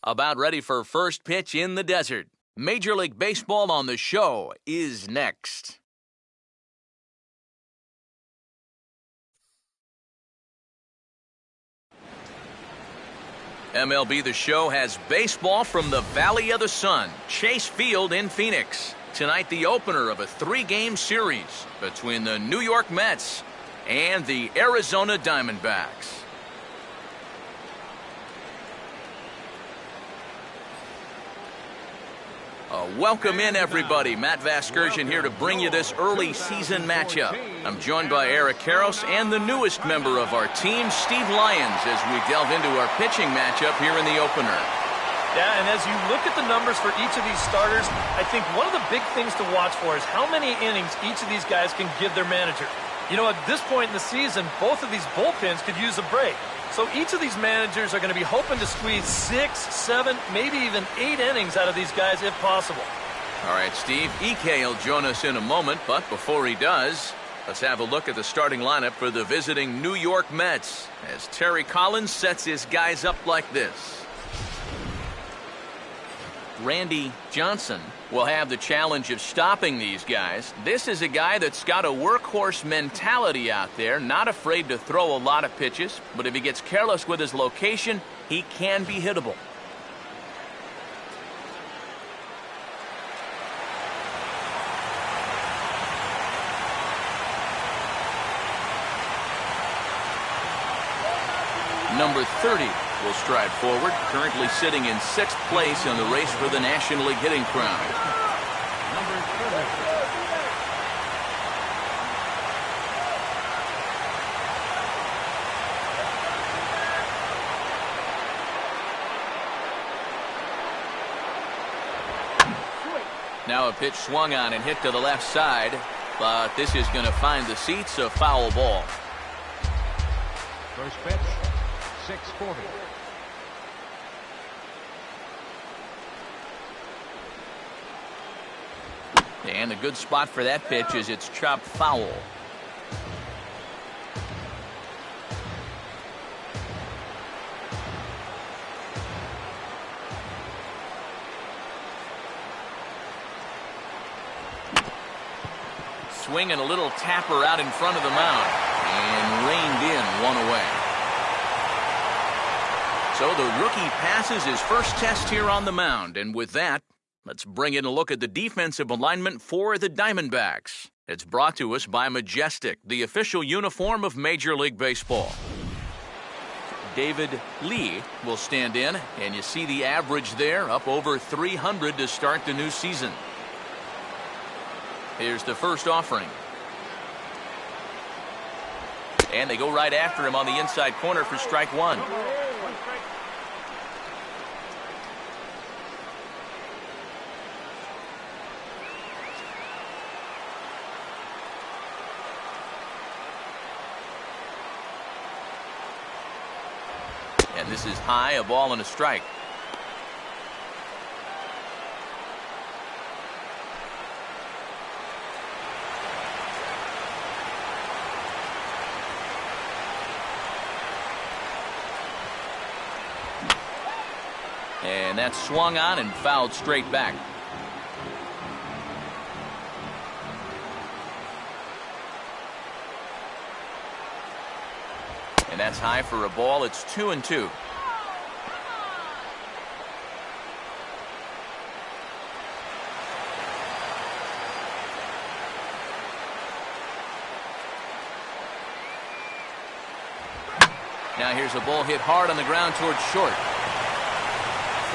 About ready for first pitch in the desert. Major League Baseball on the Show is next. MLB The Show has baseball from the Valley of the Sun, Chase Field in Phoenix. Tonight, the opener of a 3-game series between the New York Mets and the Arizona Diamondbacks. Welcome in, everybody. Matt Vasgersian here to bring you this early season matchup. I'm joined by Eric Karros and the newest member of our team, Steve Lyons, as we delve into our pitching matchup here in the opener. Yeah, and as you look at the numbers for each of these starters, I think one of the big things to watch for is how many innings each of these guys can give their manager. You know, at this point in the season, both of these bullpens could use a break. So each of these managers are going to be hoping to squeeze 6, 7, maybe even 8 innings out of these guys if possible. All right, Steve, EK will join us in a moment, but before he does, let's have a look at the starting lineup for the visiting New York Mets as Terry Collins sets his guys up like this. Randy Johnson will have the challenge of stopping these guys. This is a guy that's got a workhorse mentality out there, not afraid to throw a lot of pitches, but if he gets careless with his location, he can be hittable. Number 30 will stride forward, currently sitting in 6th place in the race for the National League hitting crown. Number 30. Now a pitch swung on and hit to the left side, but this is going to find the seats, a foul ball. First pitch. 640. And a good spot for that pitch is it's chopped foul. Swing and a little tapper out in front of the mound and reined in one away. So the rookie passes his first test here on the mound, and with that, let's bring in a look at the defensive alignment for the Diamondbacks. It's brought to us by Majestic, the official uniform of Major League Baseball. David Lee will stand in, and you see the average there, up over 300 to start the new season. Here's the first offering. And they go right after him on the inside corner for strike one. And this is high, a ball and a strike. And that's swung on and fouled straight back. And that's high for a ball. It's 2-2. Now here's a ball hit hard on the ground towards short.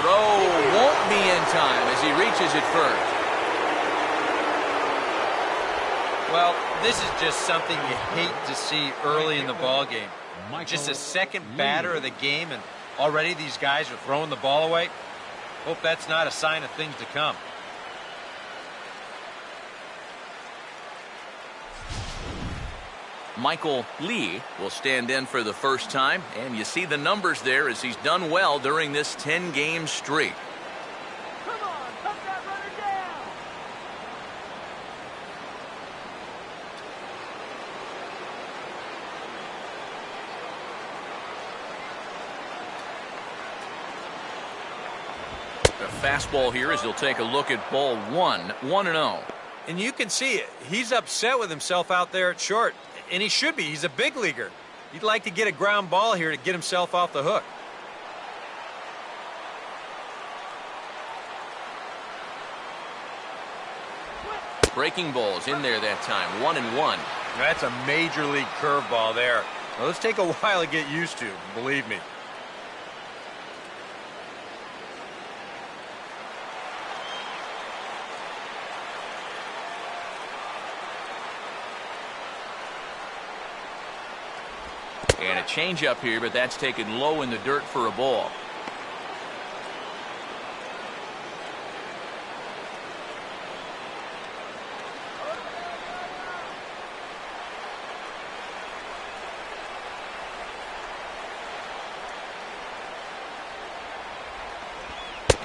Throw won't be in time as he reaches it first. Well, this is just something you hate to see early in the ball game. Just a second batter of the game, and already these guys are throwing the ball away. Hope that's not a sign of things to come. Michael Lee will stand in for the first time, and you see the numbers there as he's done well during this 10-game streak. Come on, put that runner down. fastball here as he'll take a look at ball one. 1-0. And you can see it. He's upset with himself out there at short. And he should be. He's a big leaguer. He'd like to get a ground ball here to get himself off the hook. Breaking balls in there that time. 1-1. That's a major league curveball there. Now, those take a while to get used to, believe me. And a changeup here, but that's taken low in the dirt for a ball.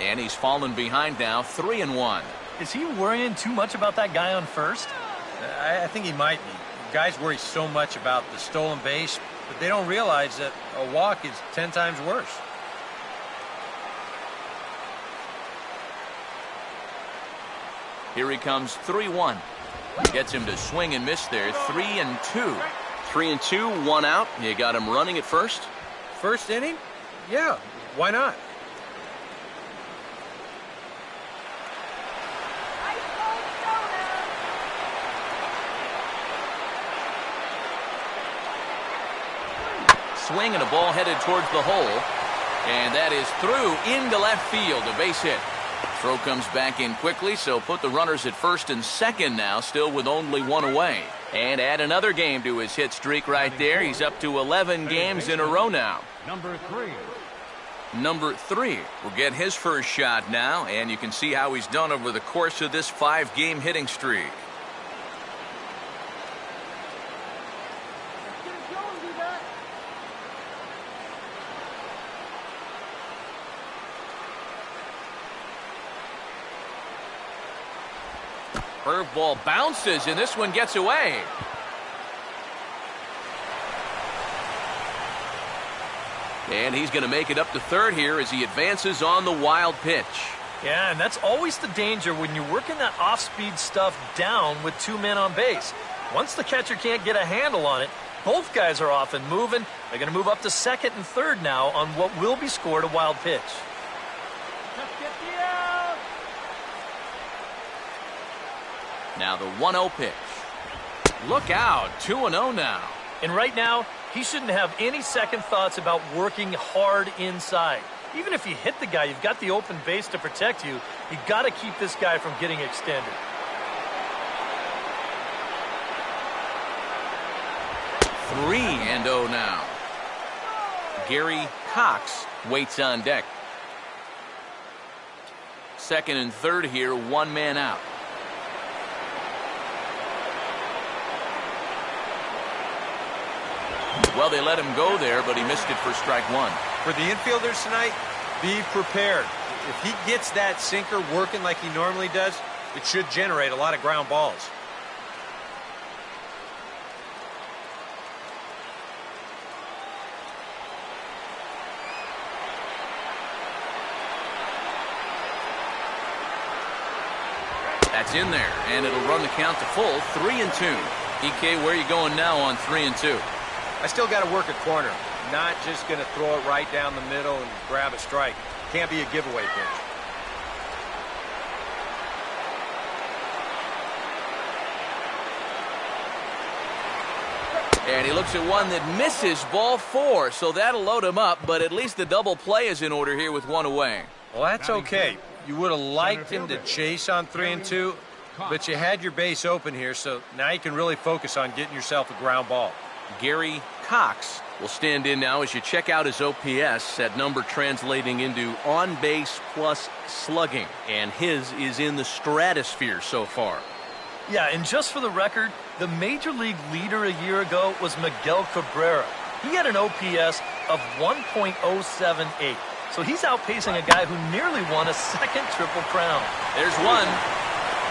And he's fallen behind now. 3-1. Is he worrying too much about that guy on first? I think he might be. Guys worry so much about the stolen base, but they don't realize that a walk is 10 times worse. Here he comes. 3-1. Gets him to swing and miss there. 3-2. 3-2, 1 out. You got him running at first. First inning? Yeah, why not? Swing and a ball headed towards the hole. And that is through into left field. A base hit. Throw comes back in quickly, so put the runners at first and second now, still with only one away. And add another game to his hit streak right there. He's up to 11 games in a row now. Number 3 will get his first shot now, and you can see how he's done over the course of this 5-game hitting streak. Curveball bounces, and this one gets away. And he's going to make it up to third here as he advances on the wild pitch. Yeah, and that's always the danger when you're working that off-speed stuff down with 2 men on base. Once the catcher can't get a handle on it, both guys are off and moving. They're going to move up to second and third now on what will be scored a wild pitch. Now the 1-0 pitch. Look out, 2-0 now. And right now, he shouldn't have any second thoughts about working hard inside. Even if you hit the guy, you've got the open base to protect you. You've got to keep this guy from getting extended. 3-0 now. Gary Cox waits on deck. Second and third here, 1 man out. Well, they let him go there, but he missed it for strike 1. For the infielders tonight, be prepared. If he gets that sinker working like he normally does, it should generate a lot of ground balls. That's in there, and it'll run the count to full. 3-2. EK, where are you going now on 3-2? I still got to work a corner. Not just going to throw it right down the middle and grab a strike. Can't be a giveaway pitch. And he looks at one that misses, ball 4, so that'll load him up, but at least the double play is in order here with 1 away. Well, that's okay. You would have liked him to chase on 3-2, but you had your base open here, so now you can really focus on getting yourself a ground ball. Gary Cox will stand in now as you check out his OPS, that number translating into on base plus slugging, and his is in the stratosphere so far. Yeah, and just for the record, the major league leader a year ago was Miguel Cabrera. He had an OPS of 1.078, so he's outpacing a guy who nearly won a second Triple Crown. There's one.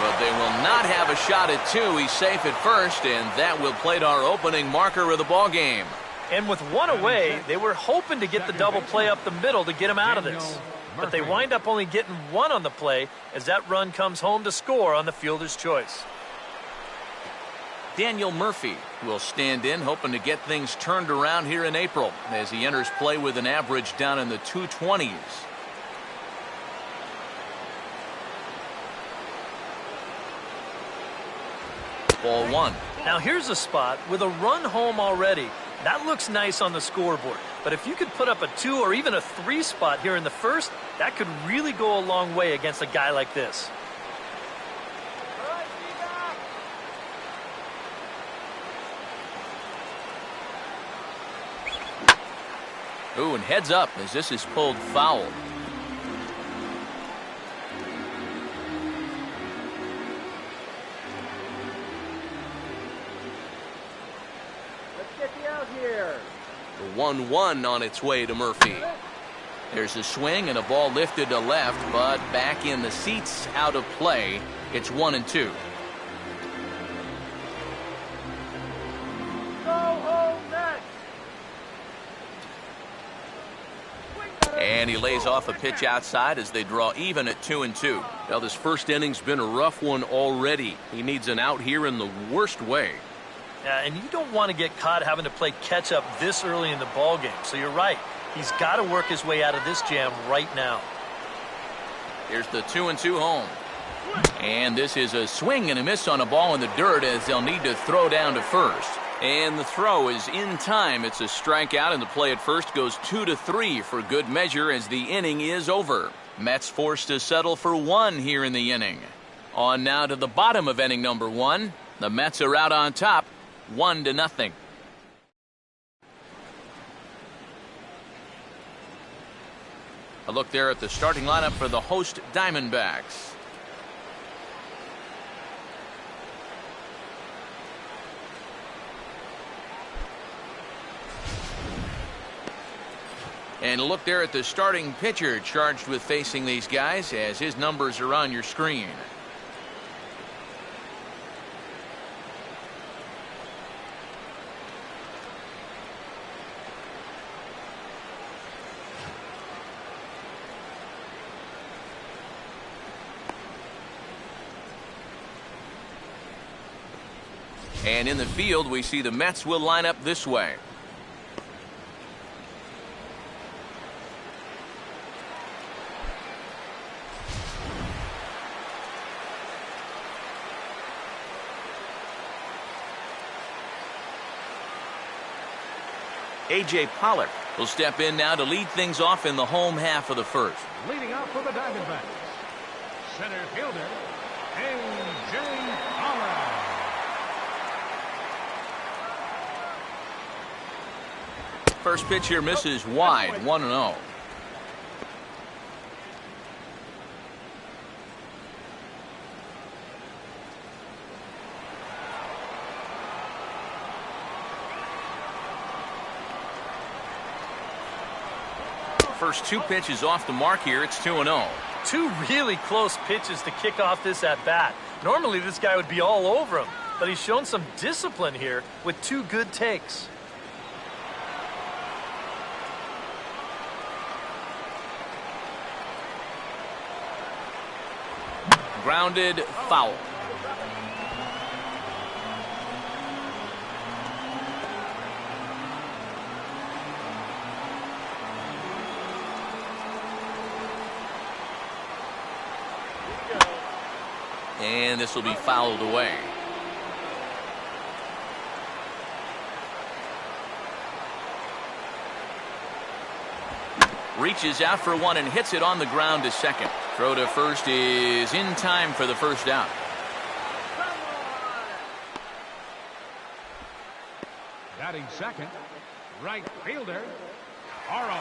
But they will not have a shot at 2. He's safe at first, and that will plate our opening marker of the ball game. And with 1 away, they were hoping to get the double play up the middle to get him out of this. but they wind up only getting one on the play as that run comes home to score on the fielder's choice. Daniel Murphy will stand in, hoping to get things turned around here in April as he enters play with an average down in the 220s. Ball one. Now here's a spot with a run home already. That looks nice on the scoreboard. But if you could put up a 2 or even a 3 spot here in the first, that could really go a long way against a guy like this. Ooh, and heads up as this is pulled foul. Let's get you out here. The 1-1 on its way to Murphy. There's a swing and a ball lifted to left, but back in the seats, out of play. It's 1-2. Go home next. And he lays off a pitch outside as they draw even at 2-2. Well, this first inning's been a rough one already. He needs an out here in the worst way. Yeah, and you don't want to get caught having to play catch up this early in the ball game. So you're right. He's got to work his way out of this jam right now. Here's the 2-2 home. And this is a swing and a miss on a ball in the dirt as they'll need to throw down to first. And the throw is in time. It's a strikeout, and the play at first goes 2-3 for good measure as the inning is over. Mets forced to settle for 1 here in the inning. On now to the bottom of inning number 1. The Mets are out on top, 1-0. A look there at the starting lineup for the host Diamondbacks. And a look there at the starting pitcher charged with facing these guys as his numbers are on your screen. And in the field, we see the Mets will line up this way. A.J. Pollock will step in now to lead things off in the home half of the first. Leading off for the Diamondbacks, center fielder, A.J. Pollock. First pitch here misses wide, 1-0. First 2 pitches off the mark here. It's 2-0. 2 really close pitches to kick off this at-bat. Normally this guy would be all over him, but he's shown some discipline here with 2 good takes. Grounded, foul. And this will be fouled away. Reaches out for 1 and hits it on the ground to second. Throw to first is in time for the first out. Batting second, right fielder, Carl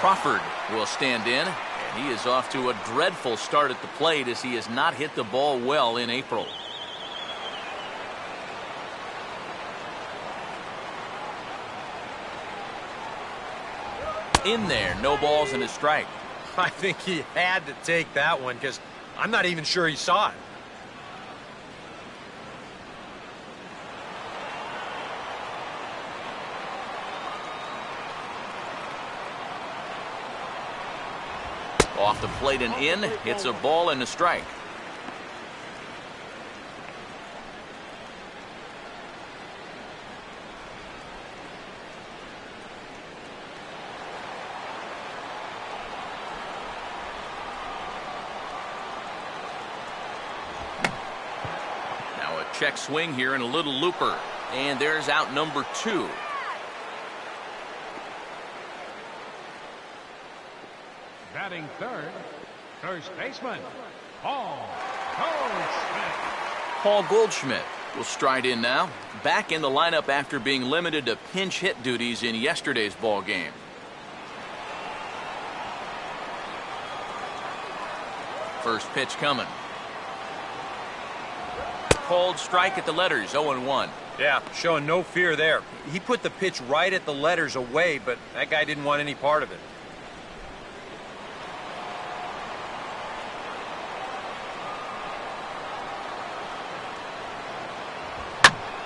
Crawford will stand in. And he is off to a dreadful start at the plate as he has not hit the ball well in April. In there, no balls and a strike. I think he had to take that one because I'm not even sure he saw it. Off the plate and in. It's a ball and a strike. Now a check swing here and a little looper. And there's out number 2. Batting third, first baseman, Paul Goldschmidt. Paul Goldschmidt will stride in now. Back in the lineup after being limited to pinch hit duties in yesterday's ball game. First pitch coming. Called strike at the letters, 0-1. Yeah, showing no fear there. He put the pitch right at the letters away, but that guy didn't want any part of it.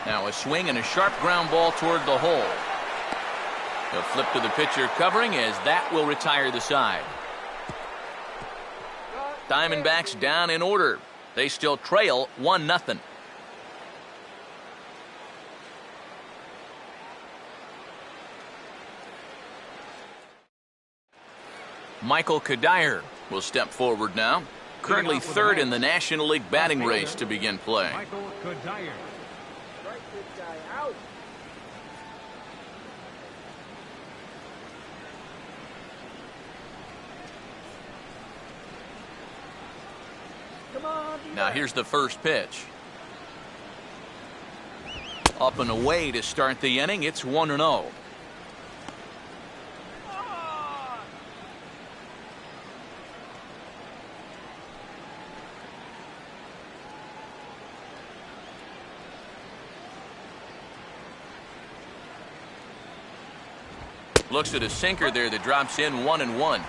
Now a swing and a sharp ground ball toward the hole. He'll flip to the pitcher covering as that will retire the side. Diamondbacks down in order. They still trail 1-0. Michael Kadire will step forward now. Currently third in the National League batting race to begin play. Michael Kadire. Strike this guy out. Come on. Now here's the first pitch. Up and away to start the inning. It's 1-0. Looks at a sinker there that drops in 1-1.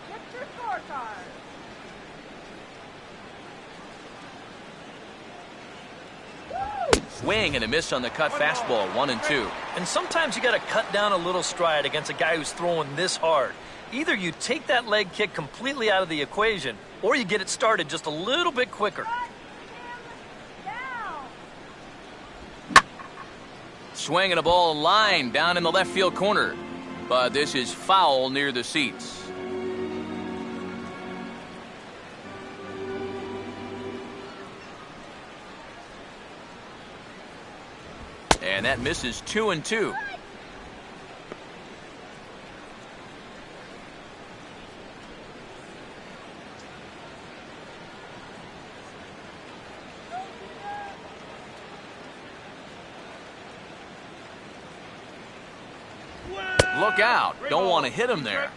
Get your scorecard. Swing and a miss on the cut fastball, 1-2. And sometimes you got to cut down a little stride against a guy who's throwing this hard. Either you take that leg kick completely out of the equation, or you get it started just a little bit quicker. Swing and a ball line down in the left field corner. But this is foul near the seats. And that misses 2-2. Look out. Don't want to hit him there.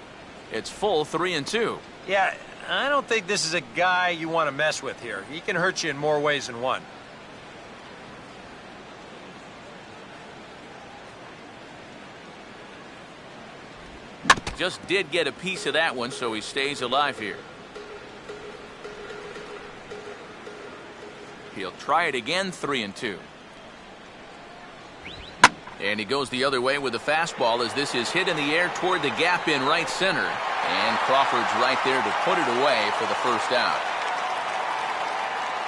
It's full 3-2. Yeah, I don't think this is a guy you want to mess with here. He can hurt you in more ways than one. Just did get a piece of that one, so he stays alive here. He'll try it again, 3-2. And he goes the other way with the fastball as this is hit in the air toward the gap in right center. And Crawford's right there to put it away for the first out.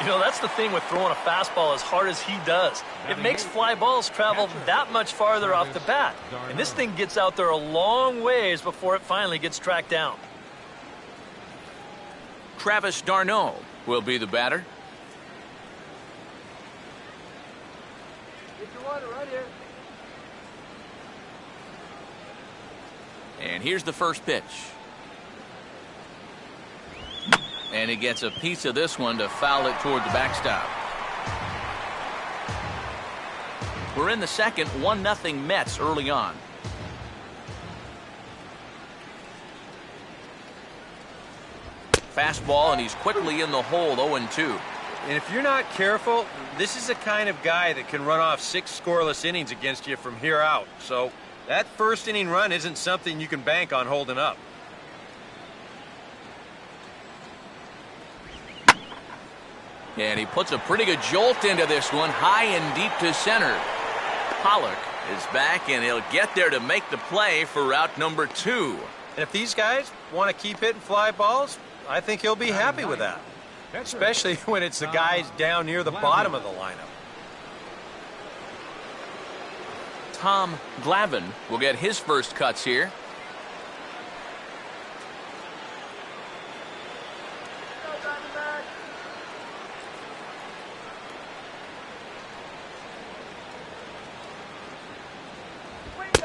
You know, that's the thing with throwing a fastball as hard as he does. It makes fly balls travel that much farther off the bat. And this thing gets out there a long ways before it finally gets tracked down. Travis d'Arnaud will be the batter. Get your water right here. And here's the first pitch. And he gets a piece of this one to foul it toward the backstop. We're in the second, 1-0 Mets early on. Fastball, and he's quickly in the hole, 0-2. And if you're not careful, this is the kind of guy that can run off 6 scoreless innings against you from here out. So that first inning run isn't something you can bank on holding up. And he puts a pretty good jolt into this one, high and deep to center. Pollock is back, and he'll get there to make the play for out number 2. And if these guys want to keep hitting fly balls, I think he'll be happy with that. Especially when it's the guys down near the bottom of the lineup. Tom Glavine will get his first cuts here.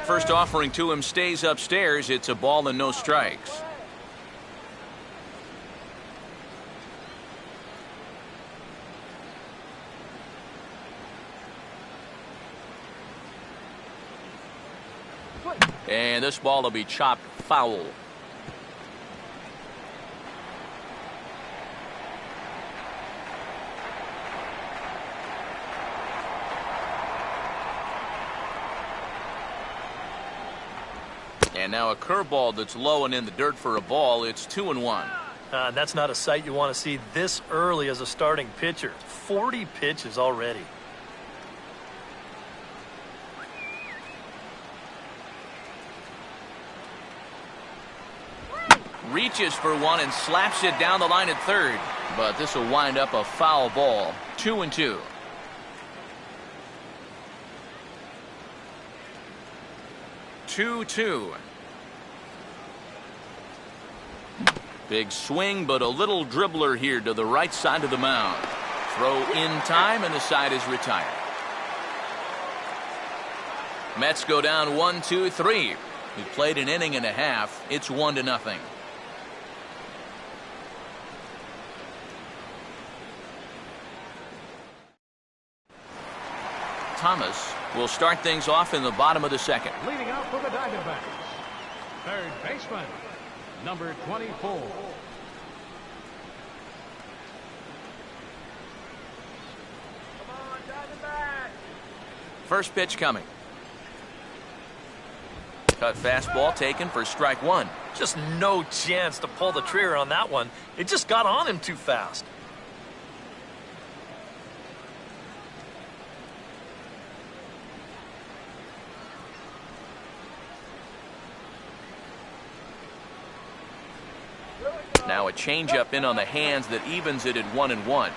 First offering to him stays upstairs. It's a ball and no strikes. And this ball will be chopped foul. And now a curveball that's low and in the dirt for a ball. It's 2-1. That's not a sight you want to see this early as a starting pitcher. 40 pitches already. Reaches for one and slaps it down the line at third. But this will wind up a foul ball. 2-2. Big swing, but a little dribbler here to the right side of the mound. Throw in time, and the side is retired. Mets go down 1-2-3. We played an inning and a half. It's 1-0. Thomas will start things off in the bottom of the second. Leading out for the Diamondbacks, third baseman, number 24. Come on, Diamondbacks. First pitch coming. Cut fastball taken for strike one. Just no chance to pull the trigger on that one. It just got on him too fast. Now a changeup in on the hands that evens it at 1-1.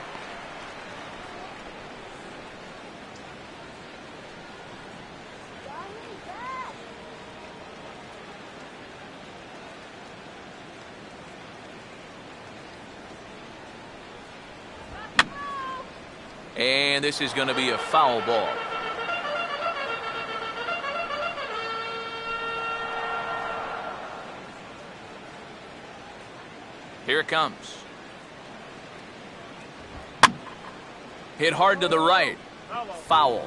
And this is going to be a foul ball. Here it comes. Hit hard to the right. Foul.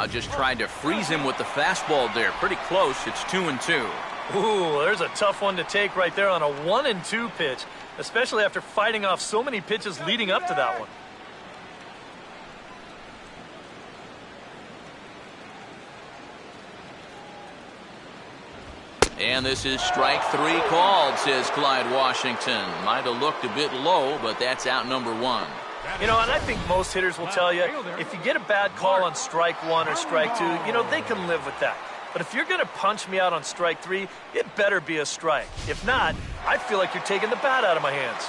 Just tried to freeze him with the fastball there. Pretty close. It's 2-2. Ooh, there's a tough one to take right there on a 1-2 pitch, especially after fighting off so many pitches leading up to that one. And this is strike three called, says Clyde Washington. Might have looked a bit low, but that's out number one. You know, and I think most hitters will tell you, if you get a bad call on strike one or strike two, you know, they can live with that. But if you're going to punch me out on strike three, it better be a strike. If not, I feel like you're taking the bat out of my hands.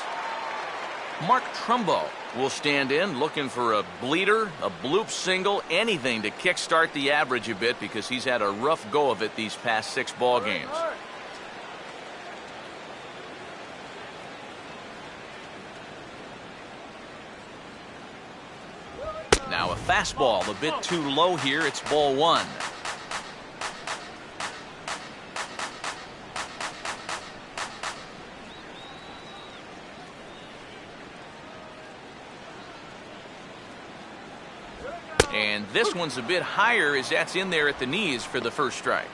Mark Trumbo will stand in looking for a bleeder, a bloop single, anything to kickstart the average a bit because he's had a rough go of it these past 6 ball games. Now a fastball a bit too low here. It's ball one. And this one's a bit higher as that's in there at the knees for the first strike.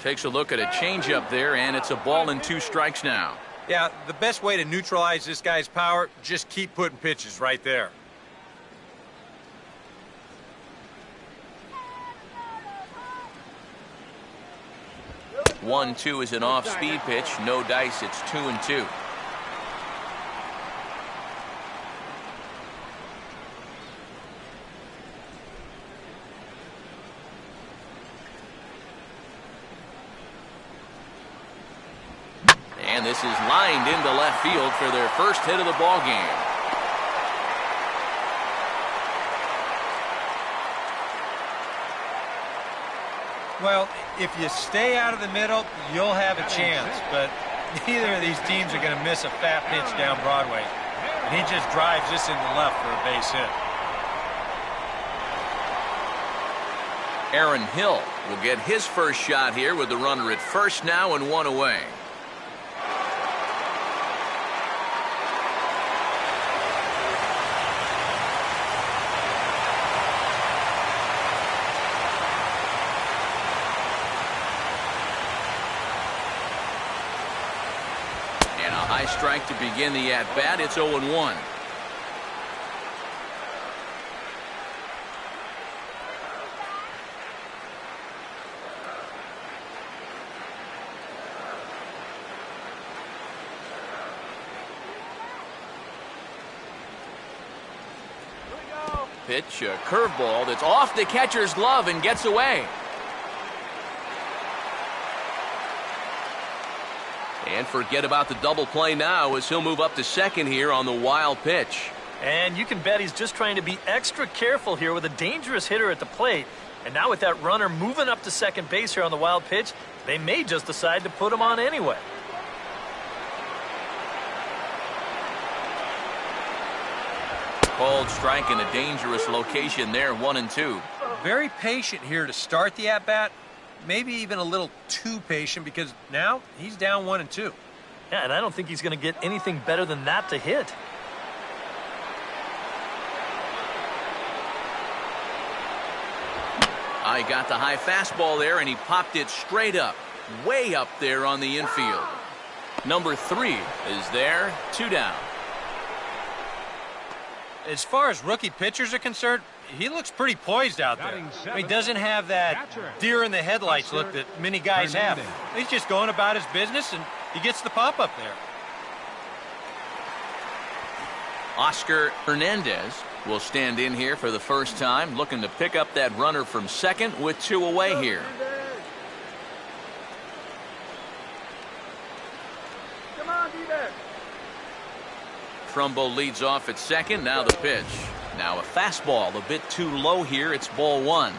Takes a look at a changeup there, and it's a ball and 2 strikes now. Yeah, the best way to neutralize this guy's power, just keep putting pitches right there. 1-2 is an off-speed pitch. No dice. It's 2-2. And this is lined into left field for their first hit of the ball game. Well, if you stay out of the middle, you'll have a chance, but neither of these teams are going to miss a fat pitch down Broadway. And he just drives this into left for a base hit. Aaron Hill will get his first shot here with the runner at first now and 1 away. High strike to begin the at-bat. It's 0-1. Pitch, a curveball that's off the catcher's glove and gets away. And forget about the double play now as he'll move up to second here on the wild pitch. And you can bet he's just trying to be extra careful here with a dangerous hitter at the plate. And now with that runner moving up to second base here on the wild pitch, they may just decide to put him on anyway. Called strike in a dangerous location there, 1-2. Very patient here to start the at-bat. Maybe even a little too patient because now he's down 1-2. Yeah, and I don't think he's going to get anything better than that to hit. I got the high fastball there, and he popped it straight up, way up there on the infield. Number 3 is there, 2 down. As far as rookie pitchers are concerned, he looks pretty poised out there. He doesn't have that deer in the headlights look that many guys have. He's just going about his business, and he gets the pop up there. Oscar Hernandez will stand in here for the first time, looking to pick up that runner from second with 2 away here. Come on, D-back. Trumbo leads off at second. Now the pitch. Now a fastball a bit too low here. It's ball 1.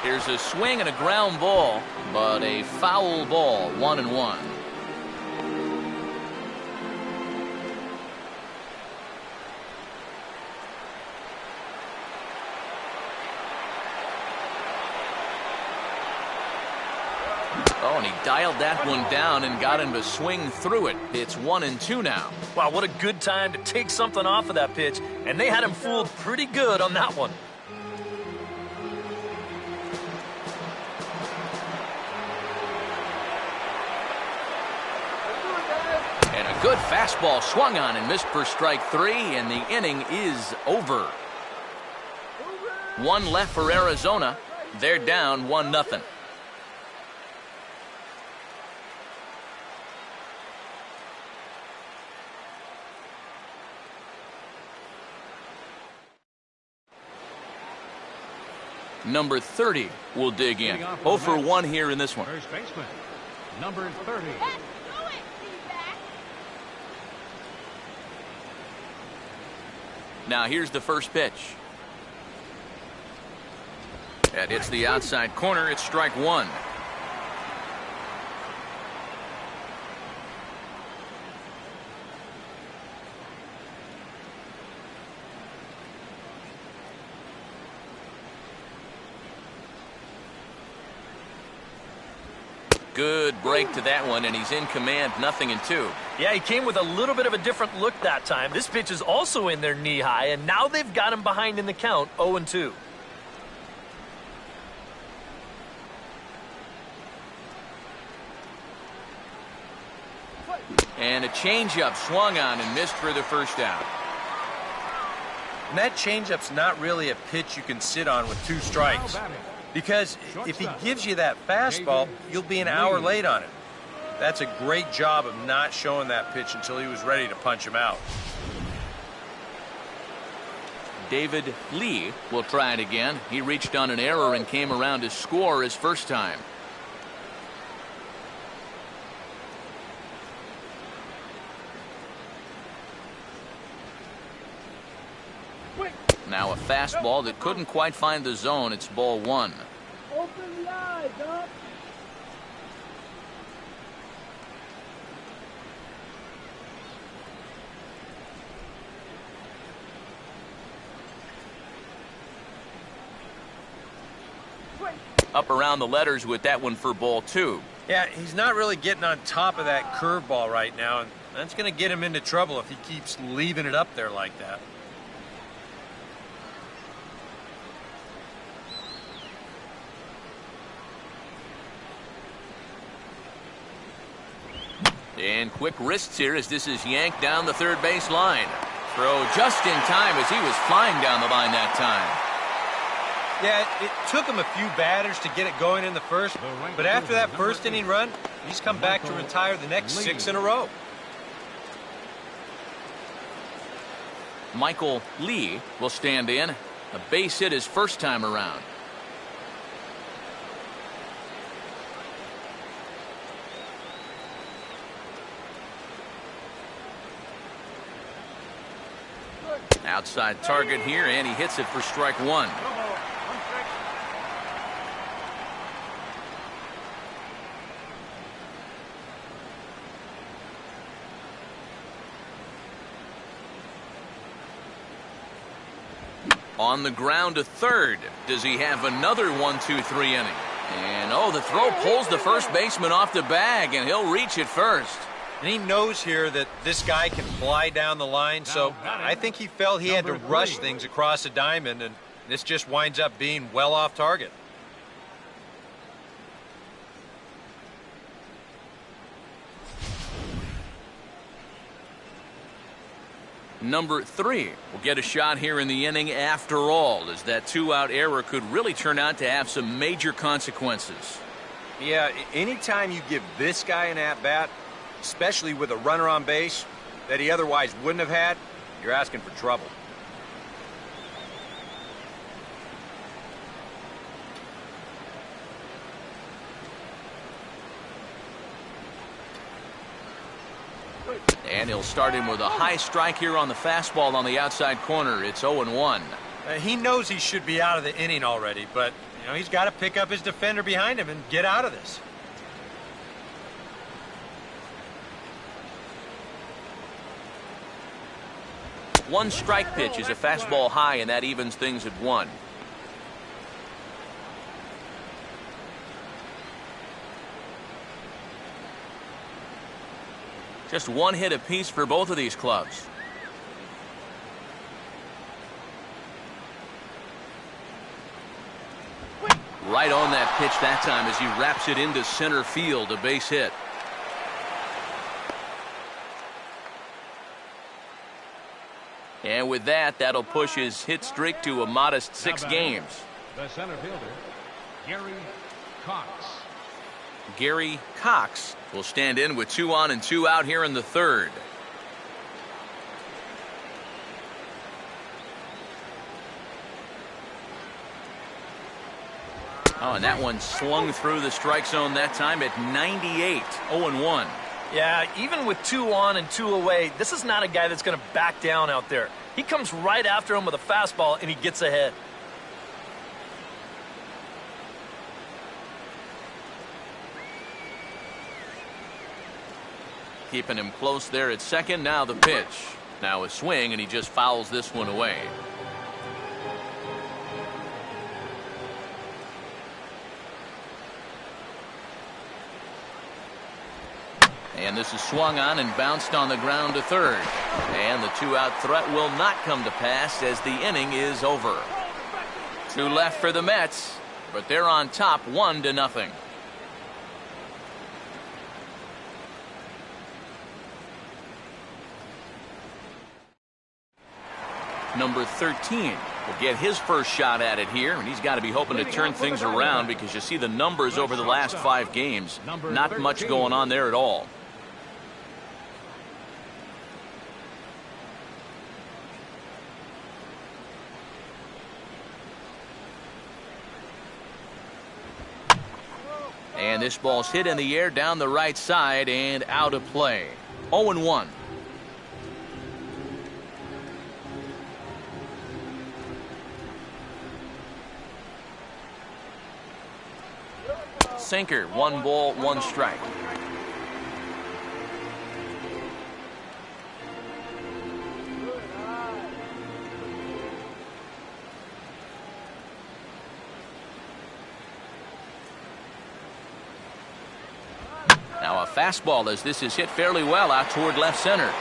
Here's a swing and a ground ball, but a foul ball, 1-1. Oh, and he dialed that one down and got him to swing through it. It's 1-2 now. Wow, what a good time to take something off of that pitch. And they had him fooled pretty good on that one. And a good fastball swung on and missed for strike 3, and the inning is over. 1 left for Arizona. They're down 1-0. Number 30 will dig in. 0 for 1 here in this one. First baseman, number 30. Let's do it, D-back. Now here's the first pitch. That hits the outside corner. It's strike 1. Good break to that one, and he's in command, 0-2. Yeah, he came with a little bit of a different look that time. This pitch is also in there knee-high, and now they've got him behind in the count, 0-2. And a changeup swung on and missed for the first out. And that changeup's not really a pitch you can sit on with 2 strikes. Because if he gives you that fastball, you'll be an hour late on it. That's a great job of not showing that pitch until he was ready to punch him out. David Lee will try it again. He reached on an error and came around to score his first time. Now a fastball that couldn't quite find the zone. It's ball 1. Open the eyes, up. Up around the letters with that one for ball 2. Yeah, he's not really getting on top of that curveball right now, and that's going to get him into trouble if he keeps leaving it up there like that. And quick wrists here as this is yanked down the third base line. Throw just in time as he was flying down the line that time. Yeah, it took him a few batters to get it going in the first, but after that first inning run, he's come back to retire the next 6 in a row. Michael Lee will stand in. A base hit his first time around. Outside target here, and he hits it for strike 1. On the ground to third. Does he have another 1-2-3 inning? And oh, the throw pulls the first baseman off the bag, and he'll reach it first. And he knows here that this guy can fly down the line, so I think he felt he had to rush things across the diamond, and this just winds up being well off target. Number 3 will get a shot here in the inning after all, as that 2-out error could really turn out to have some major consequences. Yeah, anytime you give this guy an at-bat, especially with a runner on base that he otherwise wouldn't have had, you're asking for trouble. And he'll start him with a high strike here on the fastball on the outside corner. It's 0-1. He knows he should be out of the inning already, but he's got to pick up his defender behind him and get out of this. One strike pitch is a fastball high, and that evens things at 1. Just one hit apiece for both of these clubs. Right on that pitch that time as he wraps it into center field, a base hit. And with that, that'll push his hit streak to a modest 6 games. The center fielder, Gary Cox. Gary Cox will stand in with 2 on and 2 out here in the third. Oh, and that one slung through the strike zone that time at 98, 0-1. Yeah, even with 2 on and 2 away, this is not a guy that's going to back down out there. He comes right after him with a fastball, and he gets ahead. Keeping him close there at second. Now the pitch. Now a swing, and he just fouls this one away. And this is swung on and bounced on the ground to third. And the two-out threat will not come to pass as the inning is over. 2 left for the Mets, but they're on top 1-0. Number 13 will get his first shot at it here, and he's got to be hoping to turn things around because you see the numbers over the last 5 games. Not much going on there at all. And this ball's hit in the air down the right side and out of play. 0-1. Sinker, 1 ball, 1 strike. Now a fastball as this is hit fairly well out toward left center.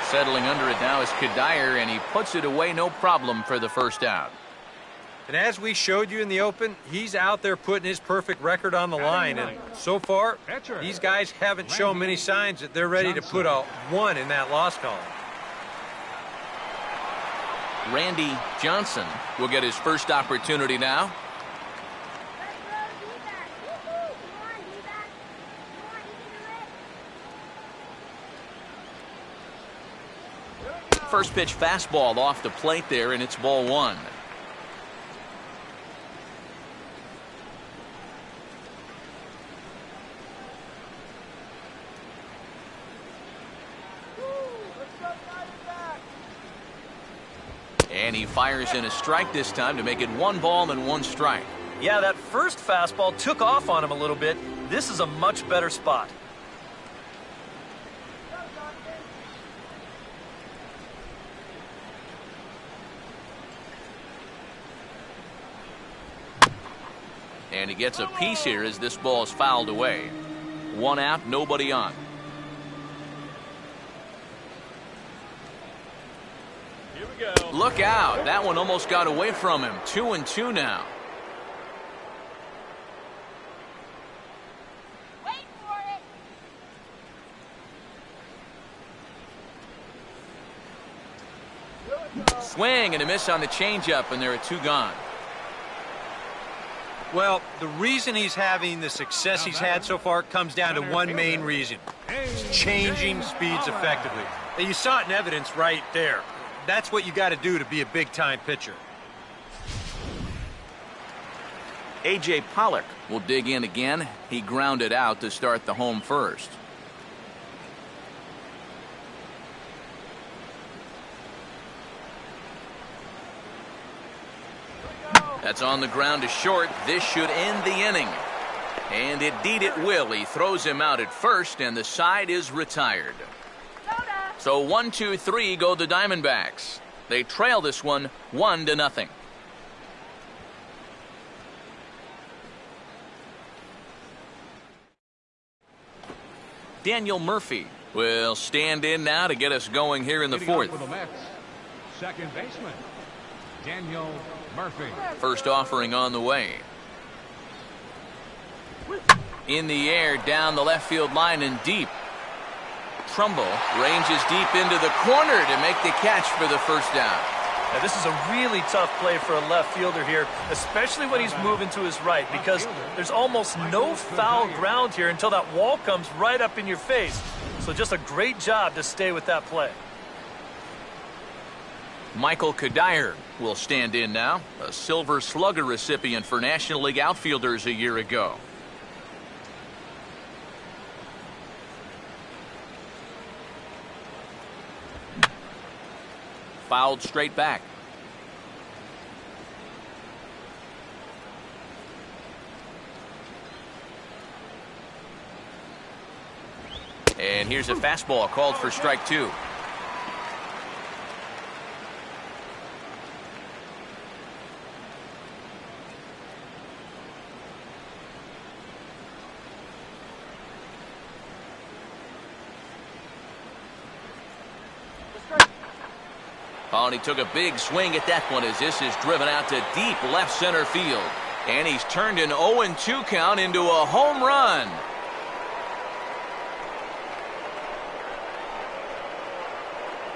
Settling under it now is Kadire, and he puts it away no problem for the first out. And as we showed you in the open, he's out there putting his perfect record on the line. And so far, these guys haven't shown many signs that they're ready to put a 1 in that loss column. Randy Johnson will get his first opportunity now. First pitch fastball off the plate there, and it's ball 1. And he fires in a strike this time to make it 1 ball and 1 strike. Yeah, that first fastball took off on him a little bit. This is a much better spot. And he gets a piece here as this ball is fouled away. 1 out, nobody on. Here we go. Look out. That one almost got away from him. 2-2 now. Wait for it. Swing and a miss on the changeup, and there are 2 gone. Well, the reason he's having the success he's had so far comes down to one main reason. It's changing speeds effectively. And you saw it in evidence right there. That's what you got to do to be a big-time pitcher. A.J. Pollock will dig in again. He grounded out to start the home first. That's on the ground to short. This should end the inning. And indeed it will. He throws him out at first, and the side is retired. So 1, 2, 3 go the Diamondbacks. They trail this one 1-0. Daniel Murphy will stand in now to get us going here in the 4th. For the Mets, second baseman, Daniel Murphy. First offering on the way. In the air, down the left field line and deep. Trumbull ranges deep into the corner to make the catch for the first down. Now, this is a really tough play for a left fielder here, especially when he's moving to his right, because there's almost no foul ground here until that wall comes right up in your face. So just a great job to stay with that play. Michael Kadire will stand in now, a Silver Slugger recipient for National League outfielders a year ago. Fouled straight back. And here's a fastball called for strike 2. Oh, and he took a big swing at that one as this is driven out to deep left center field. And he's turned an 0-2 count into a home run.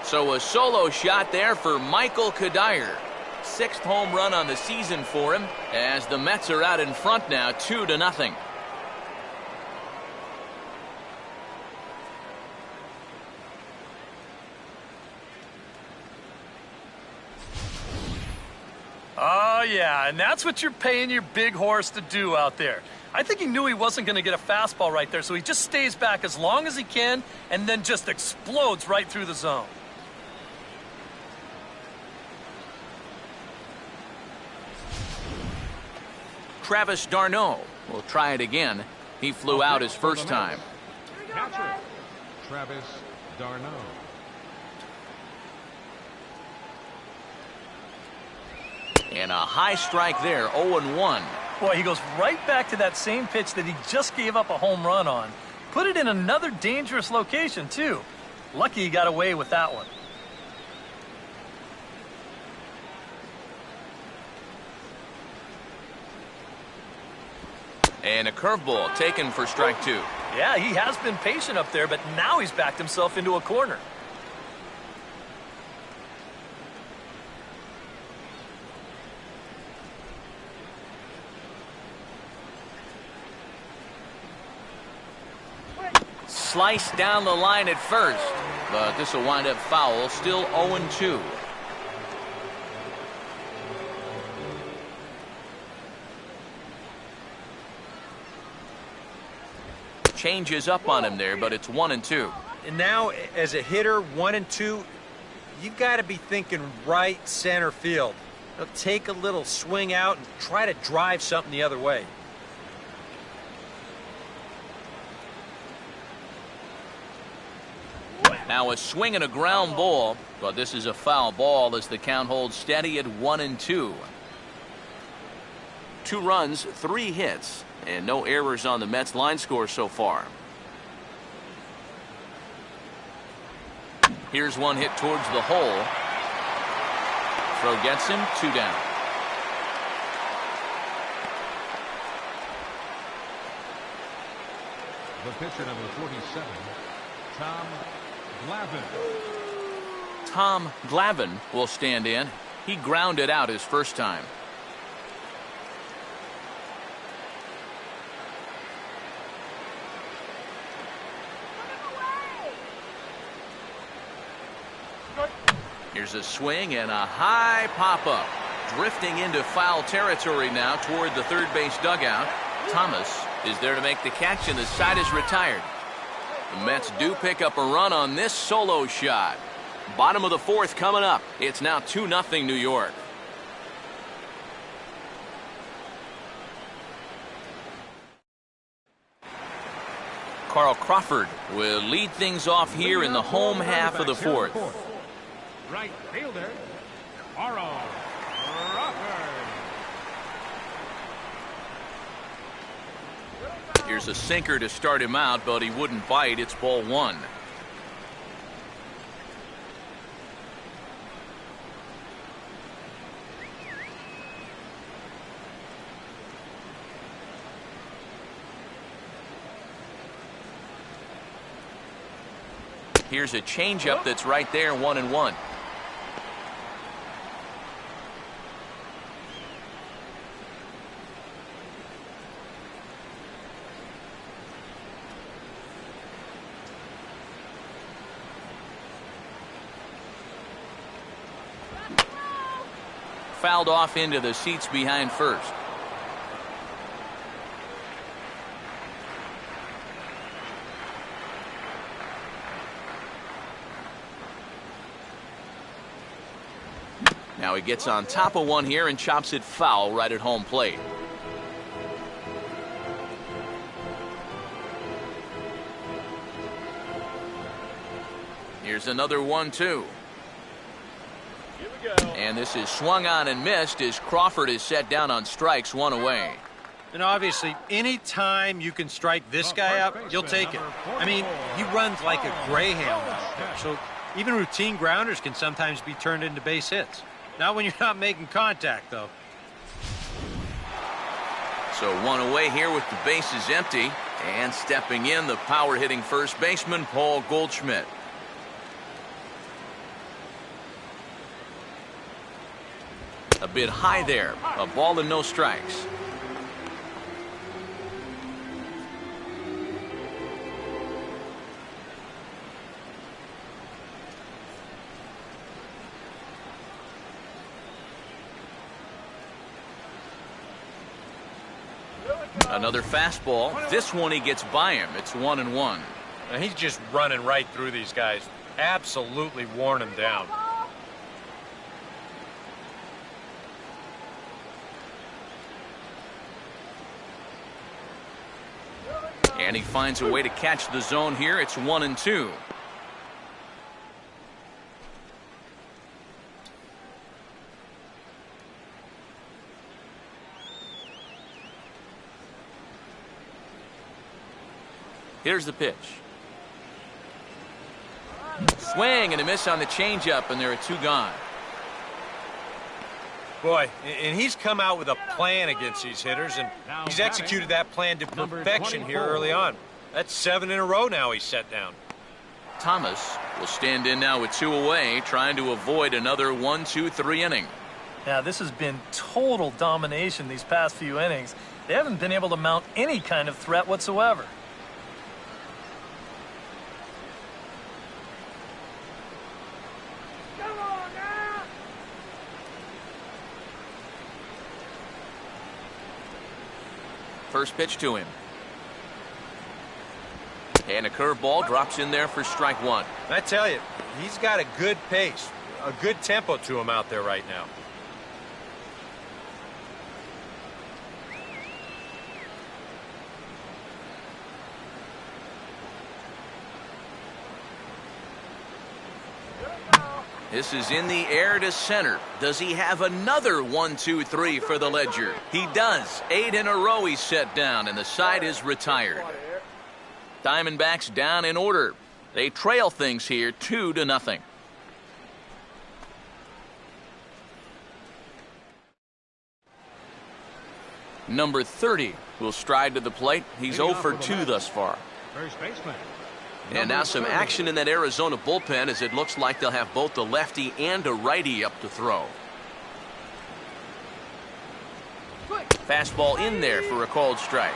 So a solo shot there for Michael Kadire. 6th home run on the season for him as the Mets are out in front now 2-0. Oh, yeah, and that's what you're paying your big horse to do out there. I think he knew he wasn't going to get a fastball right there, so he just stays back as long as he can and then just explodes right through the zone. Travis d'Arnaud will try it again. He flew out his first time. Catcher, Travis d'Arnaud. And a high strike there, 0-1. Boy, he goes right back to that same pitch that he just gave up a home run on. Put it in another dangerous location, too. Lucky he got away with that one. And a curveball taken for strike 2. Yeah, he has been patient up there, but now he's backed himself into a corner. Sliced down the line at first, but this will wind up foul, still 0-2. Changes up on him there, but it's 1-2. And now, as a hitter, 1-2, you've got to be thinking right center field. Now, take a little swing out and try to drive something the other way. Now a swing and a ground ball, but this is a foul ball as the count holds steady at 1-2. 2 runs, 3 hits, and no errors on the Mets line score so far. Here's one hit towards the hole. Throw gets him, 2 down. The pitcher, number 47, Tom Glavine. Tom Glavine will stand in. He grounded out his first time. Here's a swing and a high pop-up. Drifting into foul territory now toward the third base dugout. Thomas is there to make the catch, and the side is retired. The Mets do pick up a run on this solo shot. Bottom of the 4th coming up. It's now 2-0 New York. Carl Crawford will lead things off here in the home half of the 4th. Right fielder, Carl Crawford. Here's a sinker to start him out, but he wouldn't bite. It's ball 1. Here's a changeup that's right there, 1-1. Fouled off into the seats behind first. Now he gets on top of one here and chops it foul right at home plate. Here's another 1-2. And this is swung on and missed as Crawford is set down on strikes, 1 away. And obviously, any time you can strike this guy out, you'll take it. I mean, he runs like a greyhound out there. So Even routine grounders can sometimes be turned into base hits. Not when you're not making contact, though. So one away here with the bases empty. And stepping in, the power-hitting first baseman, Paul Goldschmidt. A bit high there. A ball and no strikes. Another fastball. This one he gets by him. It's 1-1. And he's just running right through these guys. Absolutely worn them down. And he finds a way to catch the zone here. It's 1-2. Here's the pitch. Swing and a miss on the changeup, and there are two gone. Boy, and he's come out with a plan against these hitters, and he's executed that plan to perfection here early on. That's 7 in a row now he's set down. Thomas will stand in now with 2 away, trying to avoid another 1-2-3 inning. Yeah, this has been total domination these past few innings. They haven't been able to mount any kind of threat whatsoever. First pitch to him. And a curveball drops in there for strike 1. I tell you, he's got a good pace, a good tempo to him out there right now. This is in the air to center. Does he have another 1-2-3 for the ledger? He does. 8 in a row he's set down, and the side is retired. Diamondbacks down in order. They trail things here 2-0. Number 30 will stride to the plate. He's 0 for 2 thus far. First baseman. And now some action in that Arizona bullpen, as it looks like they'll have both the lefty and a righty up to throw. Fastball in there for a called strike.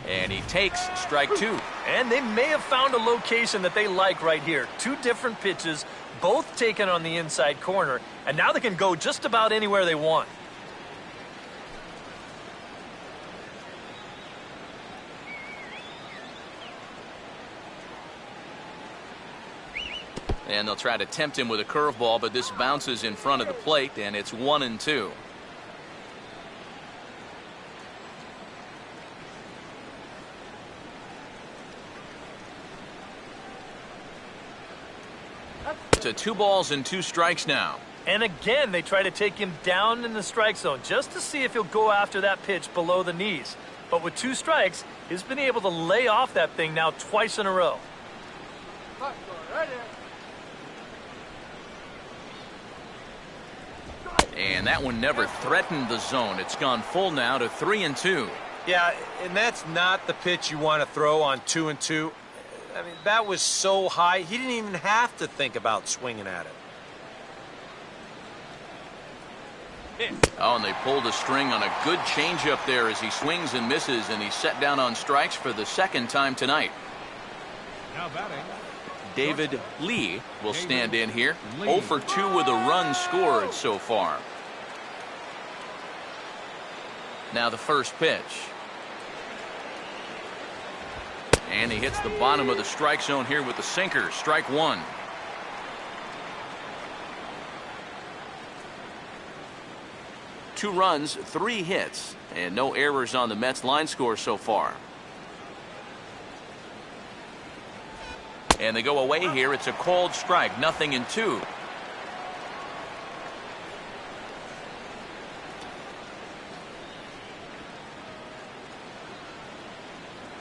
And he takes strike 2. And they may have found a location that they like right here. 2 different pitches, both taken on the inside corner, and now they can go just about anywhere they want. And they'll try to tempt him with a curveball, but this bounces in front of the plate, and it's 1-2. To 2 balls and 2 strikes now. And again, they try to take him down in the strike zone just to see if he'll go after that pitch below the knees. But with 2 strikes, he's been able to lay off that thing now twice in a row. And that one never threatened the zone. It's gone full now to 3-2. Yeah, and that's not the pitch you want to throw on 2-2. I mean, that was so high, he didn't even have to think about swinging at it. Oh, and they pulled a string on a good changeup there as he swings and misses, and he's set down on strikes for the 2nd time tonight. Now batting. David Lee will stand in here. 0 for 2 with a run scored so far. Now the first pitch. And he hits the bottom of the strike zone here with the sinker. Strike 1. Two runs, 3 hits, and no errors on the Mets line score so far. And they go away here. It's a cold strike, 0-2. Here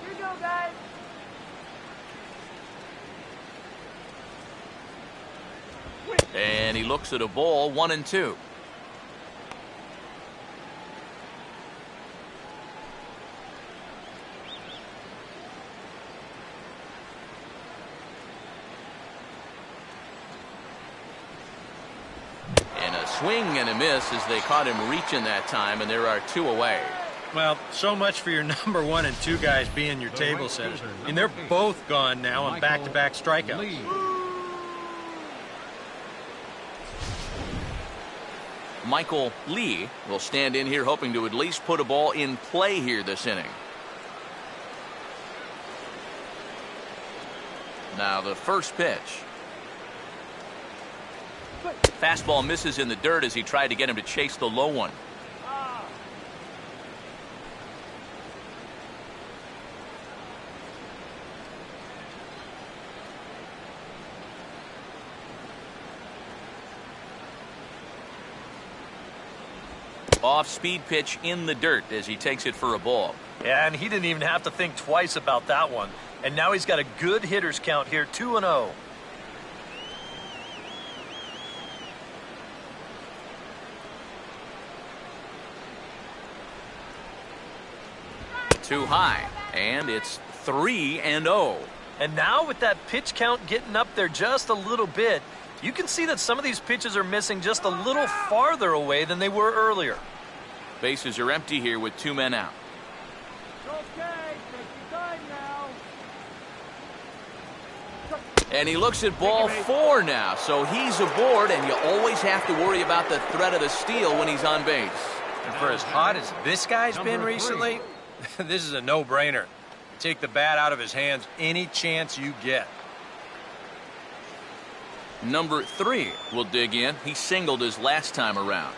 you go, guys. And he looks at a ball, 1-2. Swing and a miss as they caught him reaching that time, and there are 2 away. Well, so much for your number 1 and 2 guys being your table setters. I mean, they're both gone now on back-to-back strikeouts. Michael Lee will stand in here hoping to at least put a ball in play here this inning. Now the first pitch. Fastball misses in the dirt as he tried to get him to chase the low one. Off-speed pitch in the dirt as he takes it for a ball. Yeah, and he didn't even have to think twice about that one. And now he's got a good hitter's count here, 2-0. Too high, and it's 3-0. And now with that pitch count getting up there just a little bit, you can see that some of these pitches are missing just a little farther away than they were earlier. Bases are empty here with 2 men out. Okay, take your time now. And he looks at ball 4 now, so he's aboard, and you always have to worry about the threat of the steal when he's on base. And for as hot as this guy's been recently, this is a no-brainer. Take the bat out of his hands any chance you get. Number 3 will dig in. He singled his last time around.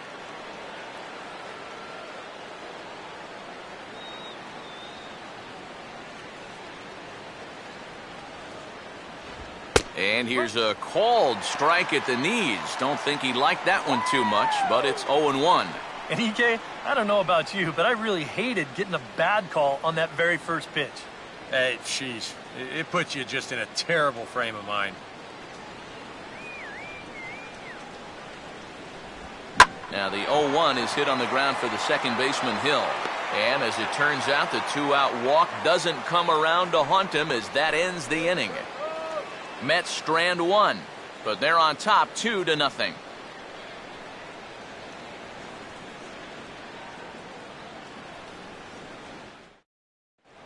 And here's a called strike at the knees. Don't think he liked that one too much, but it's 0-1. And EK, I don't know about you, but I really hated getting a bad call on that very first pitch. Hey, jeez, it puts you just in a terrible frame of mind. Now the 0-1 is hit on the ground for the second baseman, Hill. And as it turns out, the 2-out walk doesn't come around to haunt him as that ends the inning. Mets strand 1, but they're on top 2-0.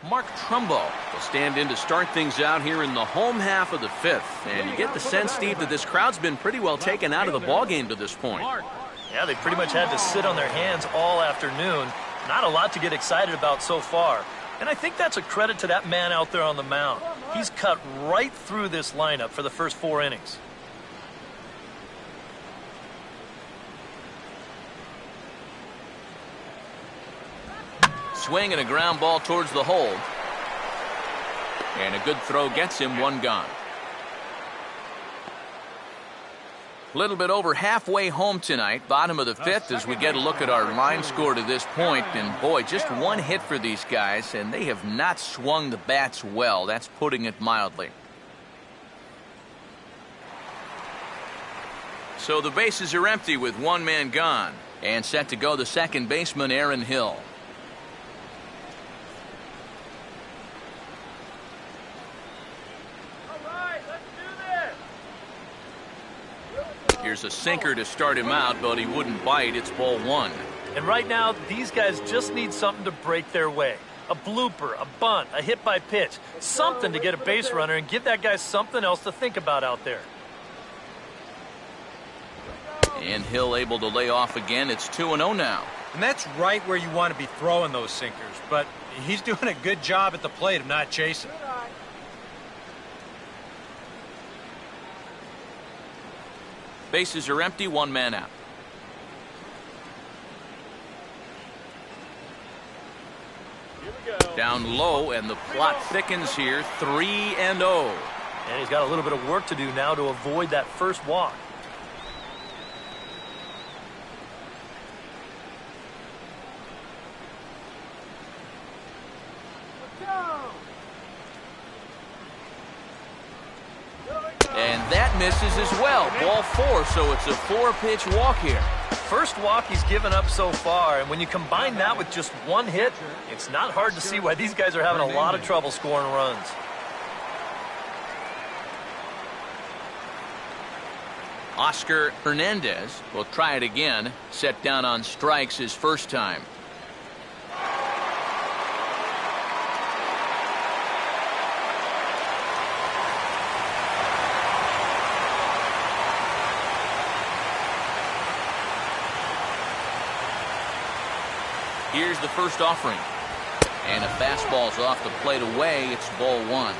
Mark Trumbo will stand in to start things out here in the home half of the 5th. And you get the sense, Steve, that this crowd's been pretty well taken out of the ballgame to this point. Yeah, they pretty much had to sit on their hands all afternoon. Not a lot to get excited about so far. And I think that's a credit to that man out there on the mound. He's cut right through this lineup for the first 4 innings. Swing and a ground ball towards the hole. And a good throw gets him 1 gone. A little bit over halfway home tonight, bottom of the 5th, as we get a look at our line score to this point. And boy, just 1 hit for these guys, and they have not swung the bats well. That's putting it mildly. So the bases are empty with 1 man gone. And set to go the second baseman, Aaron Hill. Here's a sinker to start him out, but he wouldn't bite. It's ball 1. And right now, these guys just need something to break their way. A blooper, a bunt, a hit by pitch. Something to get a base runner and give that guy something else to think about out there. And Hill able to lay off again. It's 2-0 now. And that's right where you want to be throwing those sinkers. But he's doing a good job at the plate of not chasing. Bases are empty, 1 man out. Down low, and the plot thickens here, 3-0. And he's got a little bit of work to do now to avoid that first walk. And that misses as well. Ball 4, so it's a 4-pitch walk here. First walk he's given up so far, and when you combine that with just one hit, it's not hard to see why these guys are having a lot of trouble scoring runs. Oscar Hernandez will try it again. Set down on strikes his first time. Here's the first offering. And a fastball's off the plate away. It's ball 1.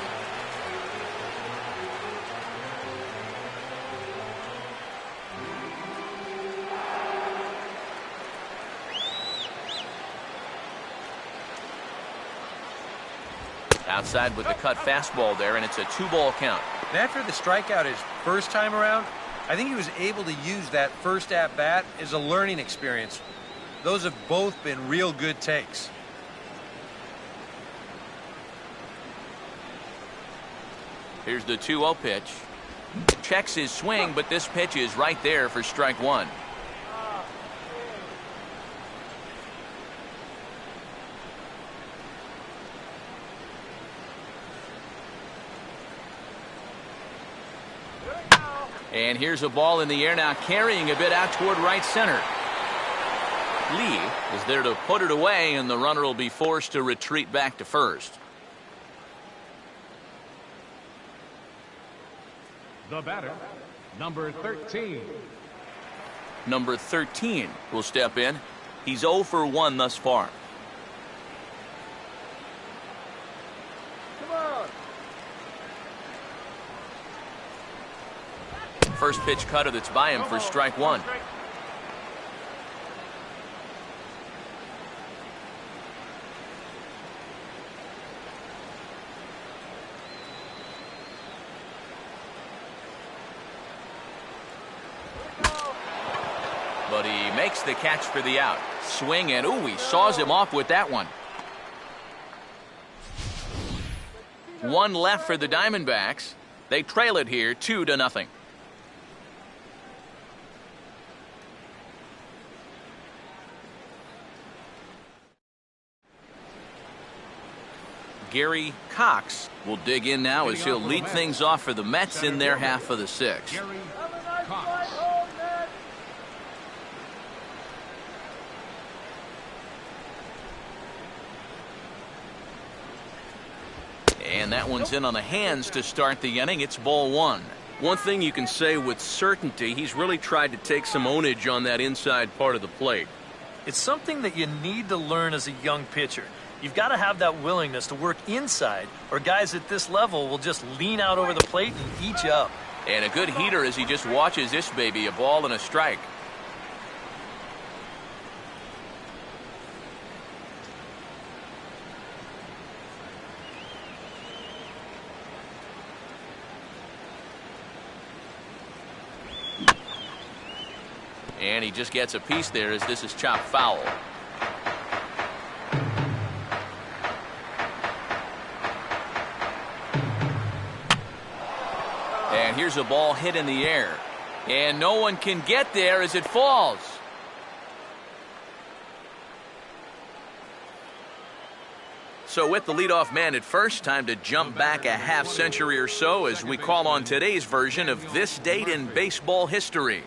Outside with the cut fastball there, and it's a 2-ball count. And after the strikeout his first time around, I think he was able to use that first at-bat as a learning experience. Those have both been real good takes. Here's the 2-0 pitch. Checks his swing, but this pitch is right there for strike 1. And here's a ball in the air now, carrying a bit out toward right center. Lee is there to put it away, and the runner will be forced to retreat back to first. The batter, number 13. Number 13 will step in. He's 0 for 1 thus far. Come on. First pitch cutter that's by him for strike 1. But he makes the catch for the out. Swing, and ooh, he saws him off with that one. 1 left for the Diamondbacks. They trail it here 2-0. Gary Cox will dig in now as he'll lead things off for the Mets in their half of the 6th. Gary Have a nice Cox. flight home, man. And that one's in on the hands to start the inning. It's ball 1. One thing you can say with certainty, he's really tried to take some ownage on that inside part of the plate. It's something that you need to learn as a young pitcher. You've got to have that willingness to work inside, or guys at this level will just lean out over the plate and eat you up. And a good heater as he just watches this baby, a ball and a strike. And he just gets a piece there as this is chopped foul. And here's a ball hit in the air. And no one can get there as it falls. So with the leadoff man at first, time to jump back a half century or so as we call on today's version of this date in baseball history.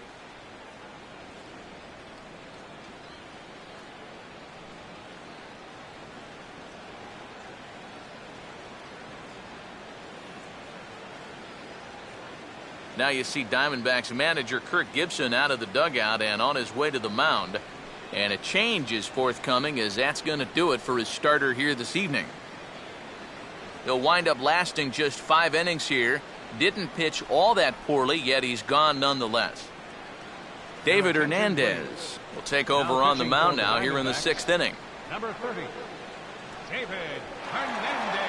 Now you see Diamondbacks manager Kirk Gibson out of the dugout and on his way to the mound. And a change is forthcoming, as that's going to do it for his starter here this evening. He'll wind up lasting just 5 innings here. Didn't pitch all that poorly, yet he's gone nonetheless. David Hernandez will take over on the mound now here in the 6th inning. Number 30, David Hernandez.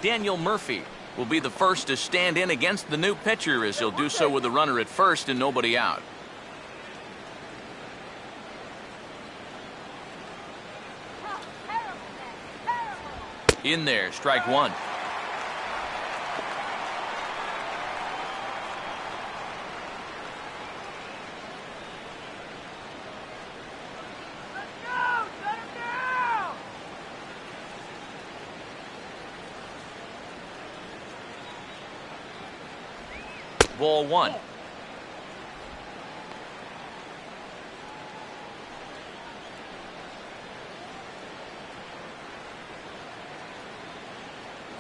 Daniel Murphy will be the first to stand in against the new pitcher, as he'll do so with a runner at first and nobody out. In there, strike one. Ball one.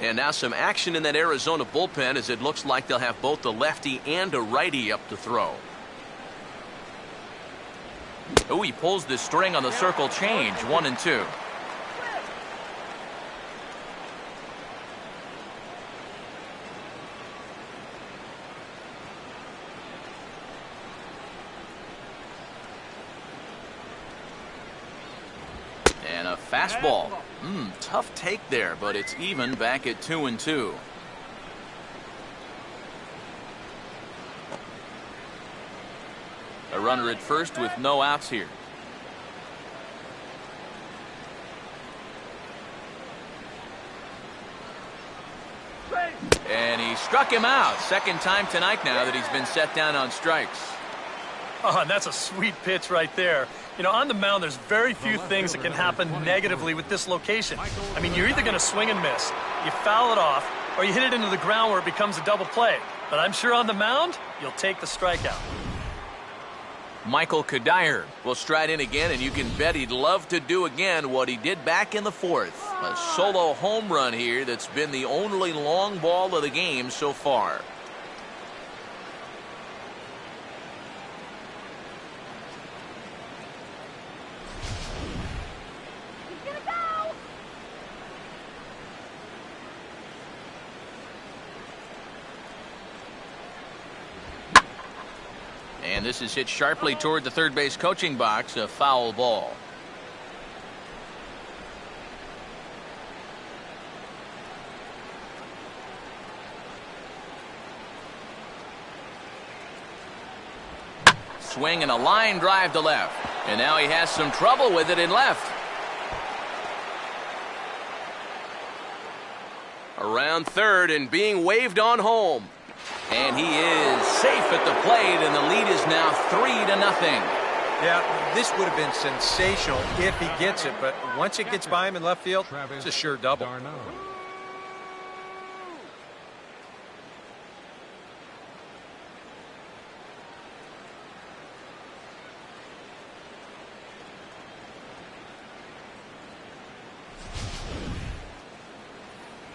And now some action in that Arizona bullpen, as it looks like they'll have both a lefty and a righty up to throw. Oh, he pulls the string on the circle change. 1-2. And a fastball. Tough take there, but it's even back at 2-2. A runner at first with no outs here. And he struck him out. Second time tonight now that he's been set down on strikes. Oh, and that's a sweet pitch right there. You know, on the mound, there's very few things that can happen negatively with this location. I mean, you're either going to swing and miss, you foul it off, or you hit it into the ground where it becomes a double play. But I'm sure on the mound, you'll take the strikeout. Michael Kadire will stride in again, and you can bet he'd love to do again what he did back in the fourth. A solo home run here that's been the only long ball of the game so far. And this is hit sharply toward the third base coaching box, a foul ball. Swing and a line drive to left. And now he has some trouble with it in left. Around third and being waved on home. And he is safe at the plate, and the lead is now 3-0. Yeah, this would have been sensational if he gets it, but once it gets by him in left field, it's a sure double.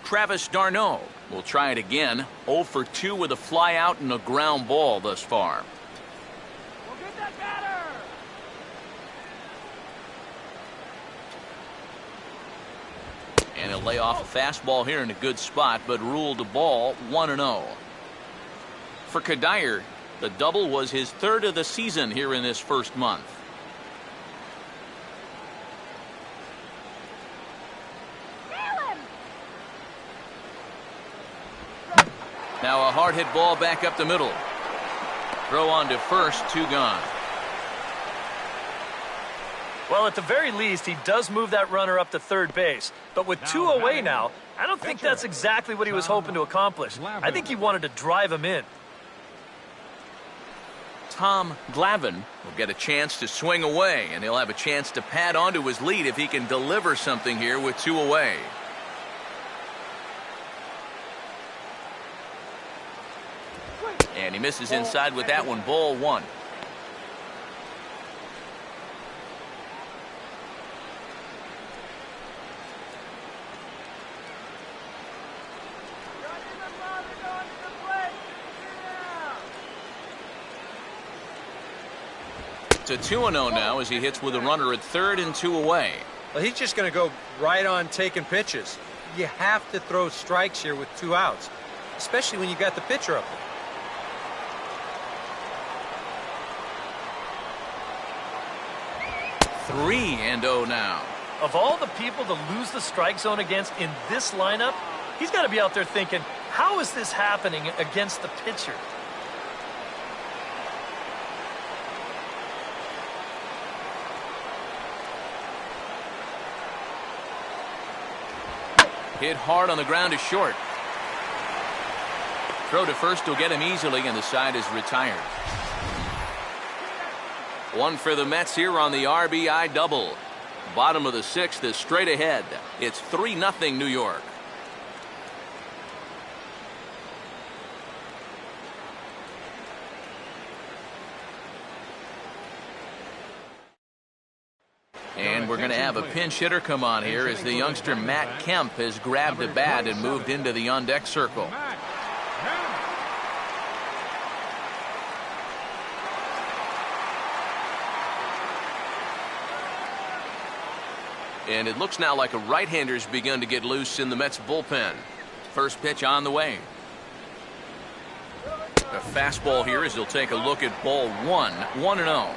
Travis d'Arnaud will try it again. 0 for 2 with a fly out and a ground ball thus far. We'll get that batter. And he'll lay off a fastball here in a good spot, but ruled a ball 1-0. For Kadire, the double was his third of the season here in this first month. Now a hard hit ball back up the middle. Throw on to first, 2 gone. Well, at the very least, he does move that runner up to third base. But with 2 away now, I don't think that's exactly what he was hoping to accomplish. I think he wanted to drive him in. Tom Glavine will get a chance to swing away, and he'll have a chance to pad onto his lead if he can deliver something here with 2 away. And he misses inside with that one. Ball 1. To 2-0 now as he hits with a runner at third and 2 away. Well, he's just going to go right on taking pitches. You have to throw strikes here with 2 outs, especially when you got the pitcher up there. 3-0 now. Of all the people to lose the strike zone against in this lineup, He's got to be out there thinking, how is this happening against the pitcher? Hit hard on the ground is short. Throw to first will get him easily, and the side is retired. One for the Mets here on the RBI double. Bottom of the sixth is straight ahead. It's 3-0 New York. And we're going to have a pinch hitter come on here as the youngster Matt Kemp has grabbed the bat and moved into the on-deck circle. And it looks now like a right-hander's begun to get loose in the Mets bullpen. First pitch on the way. A fastball here as he'll take a look at ball one. 1-0.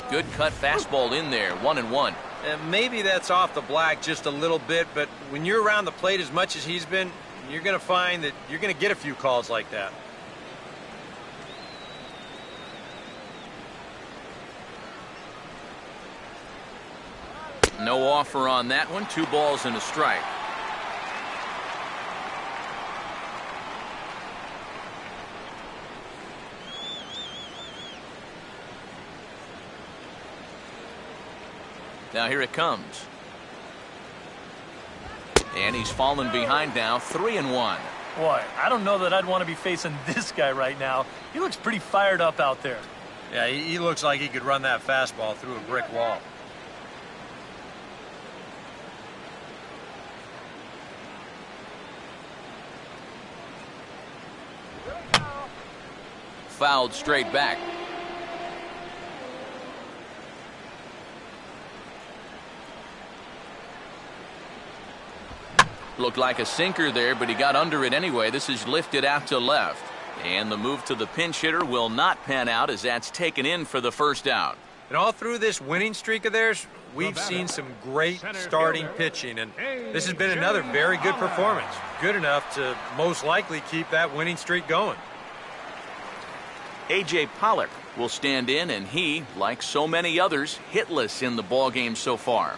Good cut fastball in there. 1-1. And maybe that's off the black just a little bit, but when you're around the plate as much as he's been, you're going to find that you're going to get a few calls like that. No offer on that one. 2 balls and a strike. Now here it comes. And he's fallen behind now. 3-1. Boy, I don't know that I'd want to be facing this guy right now. He looks pretty fired up out there. Yeah, he looks like he could run that fastball through a brick wall. Fouled straight back. Looked like a sinker there, but he got under it anyway. This is lifted out to left. And the move to the pinch hitter will not pan out as that's taken in for the first out. And all through this winning streak of theirs, we've seen some great starting pitching, and this has been another very good performance. Good enough to most likely keep that winning streak going. A.J. Pollock will stand in, and he, like so many others, hitless in the ballgame so far.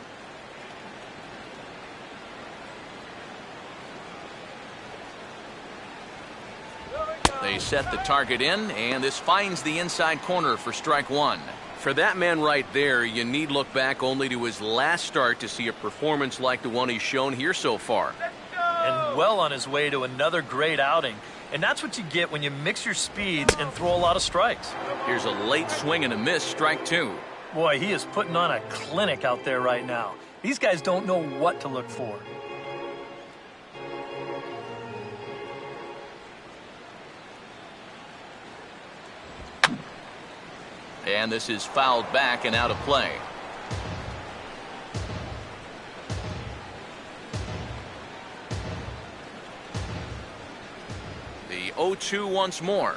They set the target in, and this finds the inside corner for strike one. For that man right there, you need look back only to his last start to see a performance like the one he's shown here so far. And well on his way to another great outing. And that's what you get when you mix your speeds and throw a lot of strikes. Here's a late swing and a miss, strike two. Boy, he is putting on a clinic out there right now. These guys don't know what to look for. And this is fouled back and out of play. The 0-2 once more.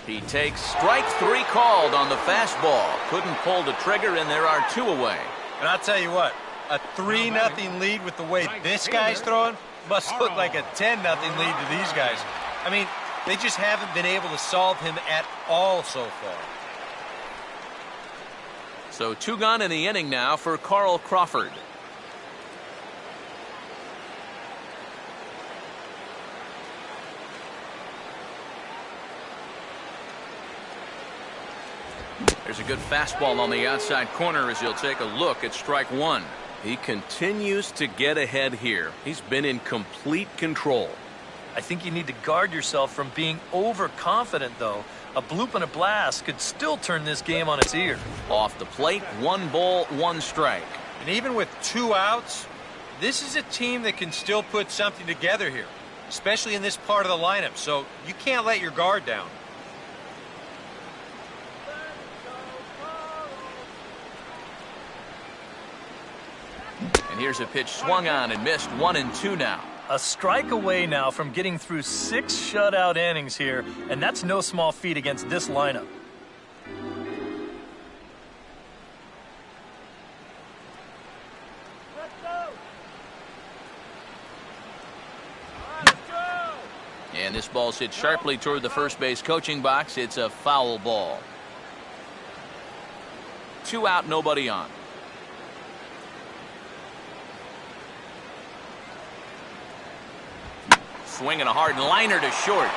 He takes strike three called on the fastball. Couldn't pull the trigger, and there are 2 away. And I'll tell you what, a 3-0 lead with the way this guy's throwing must look like a 10-0 lead to these guys. I mean, they just haven't been able to solve him at all so far. So 2 gone in the inning now for Carl Crawford. There's a good fastball on the outside corner as he'll take a look at strike one. He continues to get ahead here. He's been in complete control. I think you need to guard yourself from being overconfident, though. A bloop and a blast could still turn this game on its ear. Off the plate, 1 ball, 1 strike. And even with 2 outs, this is a team that can still put something together here, especially in this part of the lineup. So you can't let your guard down. And here's a pitch swung on and missed. 1-2 now. A strike away now from getting through 6 shutout innings here, and that's no small feat against this lineup. And this ball's hit sharply toward the first base coaching box. It's a foul ball. 2 out, nobody on. Swinging a hard liner to short.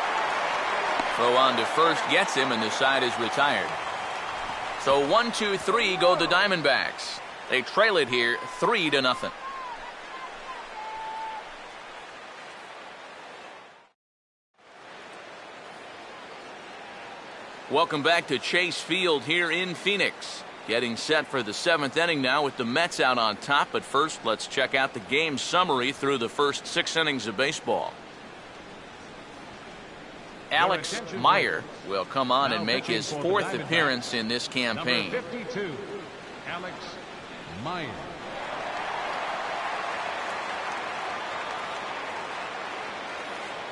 Throw on to first gets him, and the side is retired. So 1-2-3 go the Diamondbacks. They trail it here 3-0. Welcome back to Chase Field here in Phoenix. Getting set for the 7th inning now with the Mets out on top. But first, let's check out the game summary through the first 6 innings of baseball. Alex Meyer will come on and make his 4th appearance in this campaign. Number 52, Alex Meyer.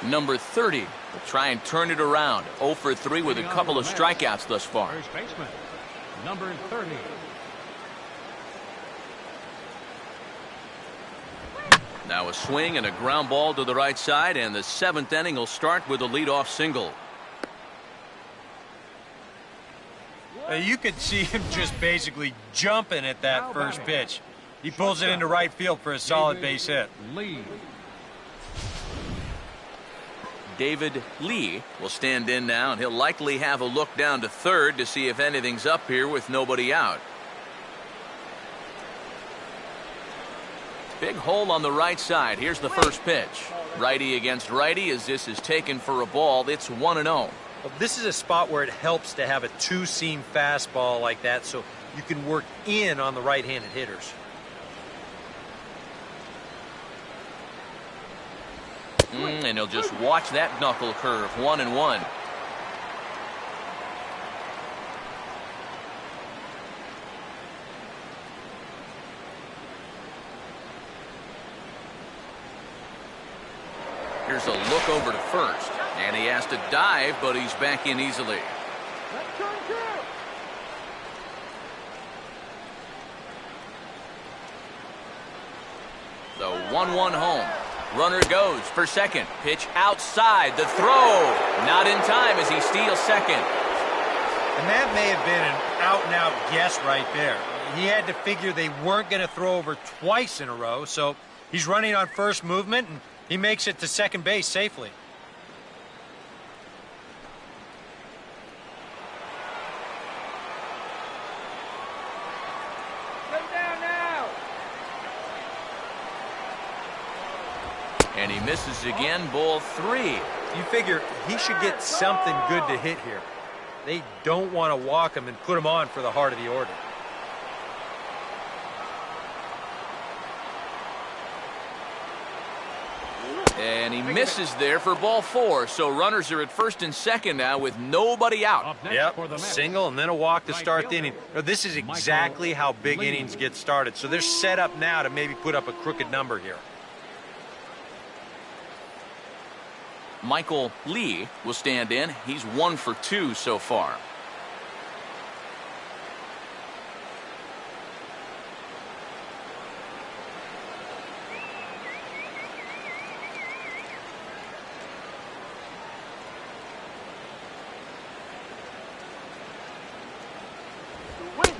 Number 30 will try and turn it around. 0 for 3 with a couple of strikeouts thus far. First baseman, number 30. Now a swing and a ground ball to the right side, and the 7th inning will start with a leadoff single. You could see him just basically jumping at that first pitch. He pulls it into right field for a solid base hit. Lee. David Lee will stand in now, and he'll likely have a look down to third to see if anything's up here with nobody out. Big hole on the right side. Here's the first pitch. Righty against righty as this is taken for a ball. It's 1-0. Well, this is a spot where it helps to have a 2-seam fastball like that so you can work in on the right-handed hitters. And he'll just watch that knuckle curve. 1-1. Here's a look over to first, and he has to dive, but he's back in easily. The 1-1 home. Runner goes for second. Pitch outside. The throw. Not in time as he steals second. And that may have been an out-and-out guess right there. He had to figure they weren't going to throw over twice in a row, so he's running on first movement, and he makes it to second base safely. And he misses again, ball 3. You figure he should get something good to hit here. They don't want to walk him and put him on for the heart of the order. And he misses there for ball 4. So runners are at first and second now with nobody out. Yep, single and then a walk to start the inning. Now, this is exactly how big innings get started. So they're set up now to maybe put up a crooked number here. Michael Lee will stand in. He's 1 for 2 so far.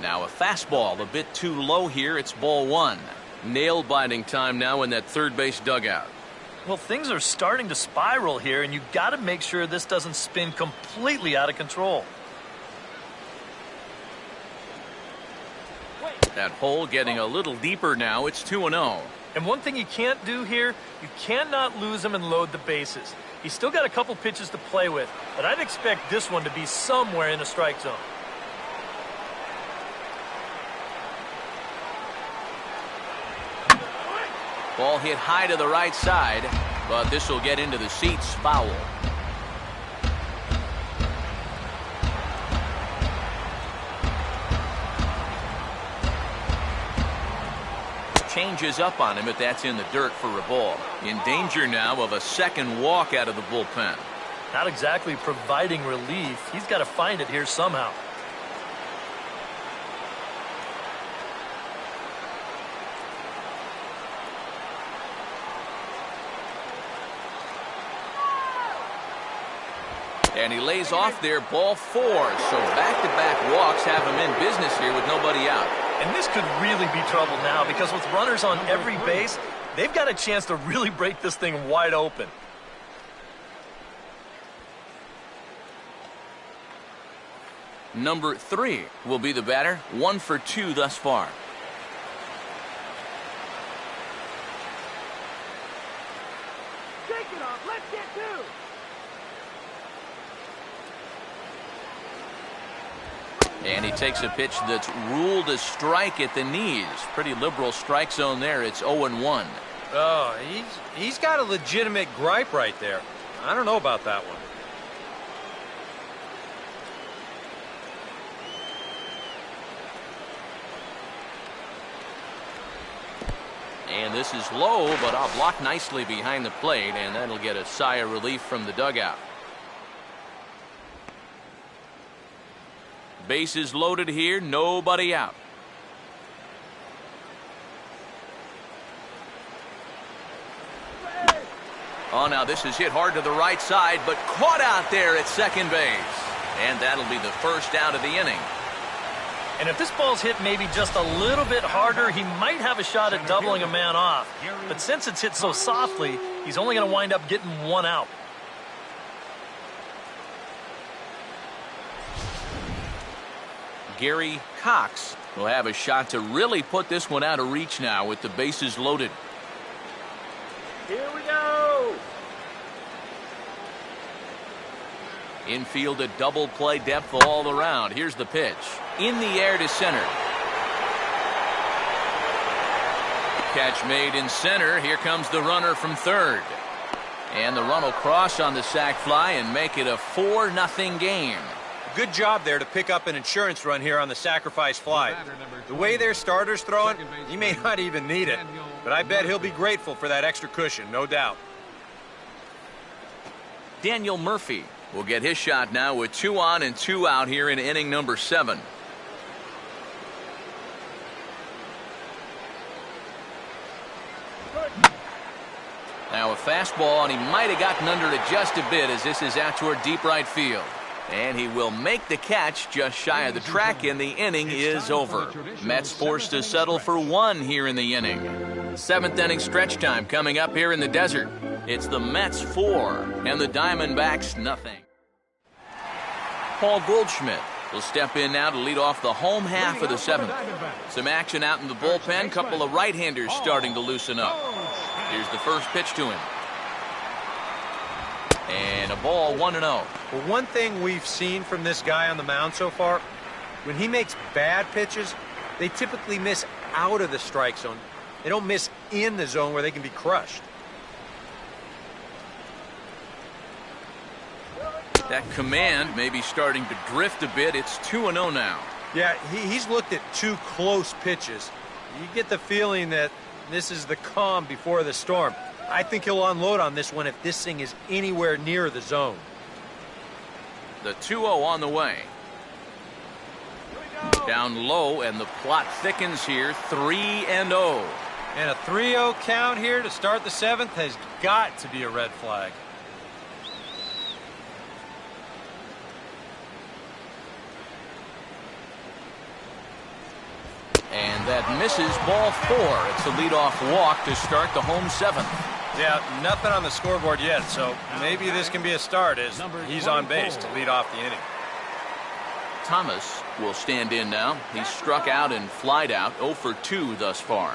Now a fastball a bit too low here. It's ball 1. Nail-biting time now in that third base dugout. Well, things are starting to spiral here, and you've got to make sure this doesn't spin completely out of control. That hole getting a little deeper now. It's 2-0. And one thing you can't do here, you cannot lose him and load the bases. He's still got a couple pitches to play with, but I'd expect this one to be somewhere in the strike zone. Ball hit high to the right side, but this will get into the seats. Foul. changes up on him if that's in the dirt for a ball. In danger now of a second walk out of the bullpen. Not exactly providing relief. He's got to find it here somehow. And he lays off there, ball 4. So back-to-back walks have him in business here with nobody out. And this could really be trouble now because with runners on every base, they've got a chance to really break this thing wide open. Number 3 will be the batter. 1 for 2 thus far. Shake it off. Let's get 2. And he takes a pitch that's ruled a strike at the knees. Pretty liberal strike zone there. It's 0-1. Oh, he's got a legitimate gripe right there. I don't know about that one. And this is low, but I'll block nicely behind the plate, and that'll get a sigh of relief from the dugout. Bases loaded here, nobody out. Oh, now this is hit hard to the right side, but caught out there at second base. And that'll be the first out of the inning. And if this ball's hit maybe just a little bit harder, he might have a shot at doubling a man off. But since it's hit so softly, he's only going to wind up getting 1 out. Gary Cox will have a shot to really put this one out of reach now with the bases loaded. Here we go. Infield a double play depth all around. Here's the pitch. In the air to center. Catch made in center. Here comes the runner from third. And the run will cross on the sac fly and make it a 4-0 game. Good job there to pick up an insurance run here on the sacrifice fly. The way their starter's throwing, he may not even need it. But I bet he'll be grateful for that extra cushion, no doubt. Daniel Murphy will get his shot now with 2 on and 2 out here in inning number 7. Now a fastball, and he might have gotten under it just a bit as this is out toward deep right field. And he will make the catch just shy of the track, and the inning is over. Mets forced to settle for 1 here in the inning. 7th inning stretch time coming up here in the desert. It's the Mets 4 and the Diamondbacks nothing. Paul Goldschmidt will step in now to lead off the home half of the 7th. Some action out in the bullpen. Couple of right-handers starting to loosen up. Here's the first pitch to him. And a ball 1-0. Well, one thing we've seen from this guy on the mound so far, when he makes bad pitches, they typically miss out of the strike zone. They don't miss in the zone where they can be crushed. That command may be starting to drift a bit. It's 2-0 now. Yeah, he's looked at 2 close pitches. You get the feeling that this is the calm before the storm. I think he'll unload on this one if this thing is anywhere near the zone. The 2-0 on the way. Down low, and the plot thickens here. 3-0. And a 3-0 count here to start the 7th has got to be a red flag. And that misses, ball 4. It's a leadoff walk to start the home 7th. Yeah, nothing on the scoreboard yet, so maybe this can be a start as he's on base to lead off the inning. Thomas will stand in now. He's struck out and flied out, 0 for 2 thus far.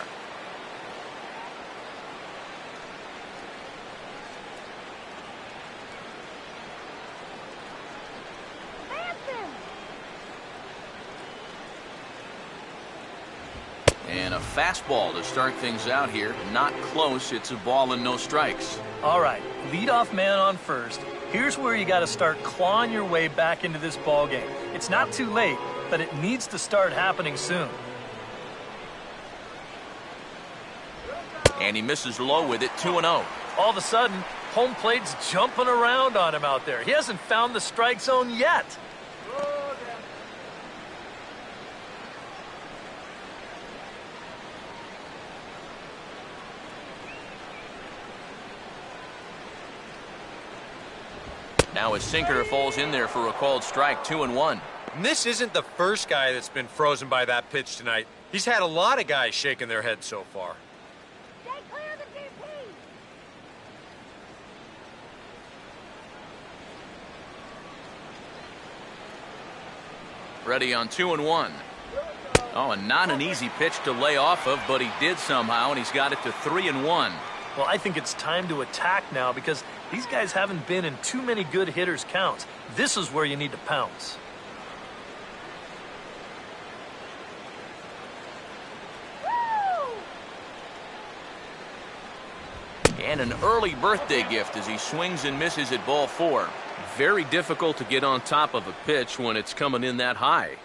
And a fastball to start things out here. Not close. It's a ball and no strikes. All right, leadoff man on first. Here's where you got to start clawing your way back into this ball game. It's not too late, but it needs to start happening soon. And he misses low with it, 2-0. All of a sudden, home plate's jumping around on him out there. He hasn't found the strike zone yet. Now his sinker falls in there for a called strike, 2-1. And this isn't the first guy that's been frozen by that pitch tonight. He's had a lot of guys shaking their heads so far. Stay clear of the DP. Ready on 2-1. Oh, and not an easy pitch to lay off of, but he did somehow, and he's got it to 3-1. Well, I think it's time to attack now because these guys haven't been in too many good hitters' counts. This is where you need to pounce. And an early birthday gift as he swings and misses at ball 4. Very difficult to get on top of a pitch when it's coming in that high.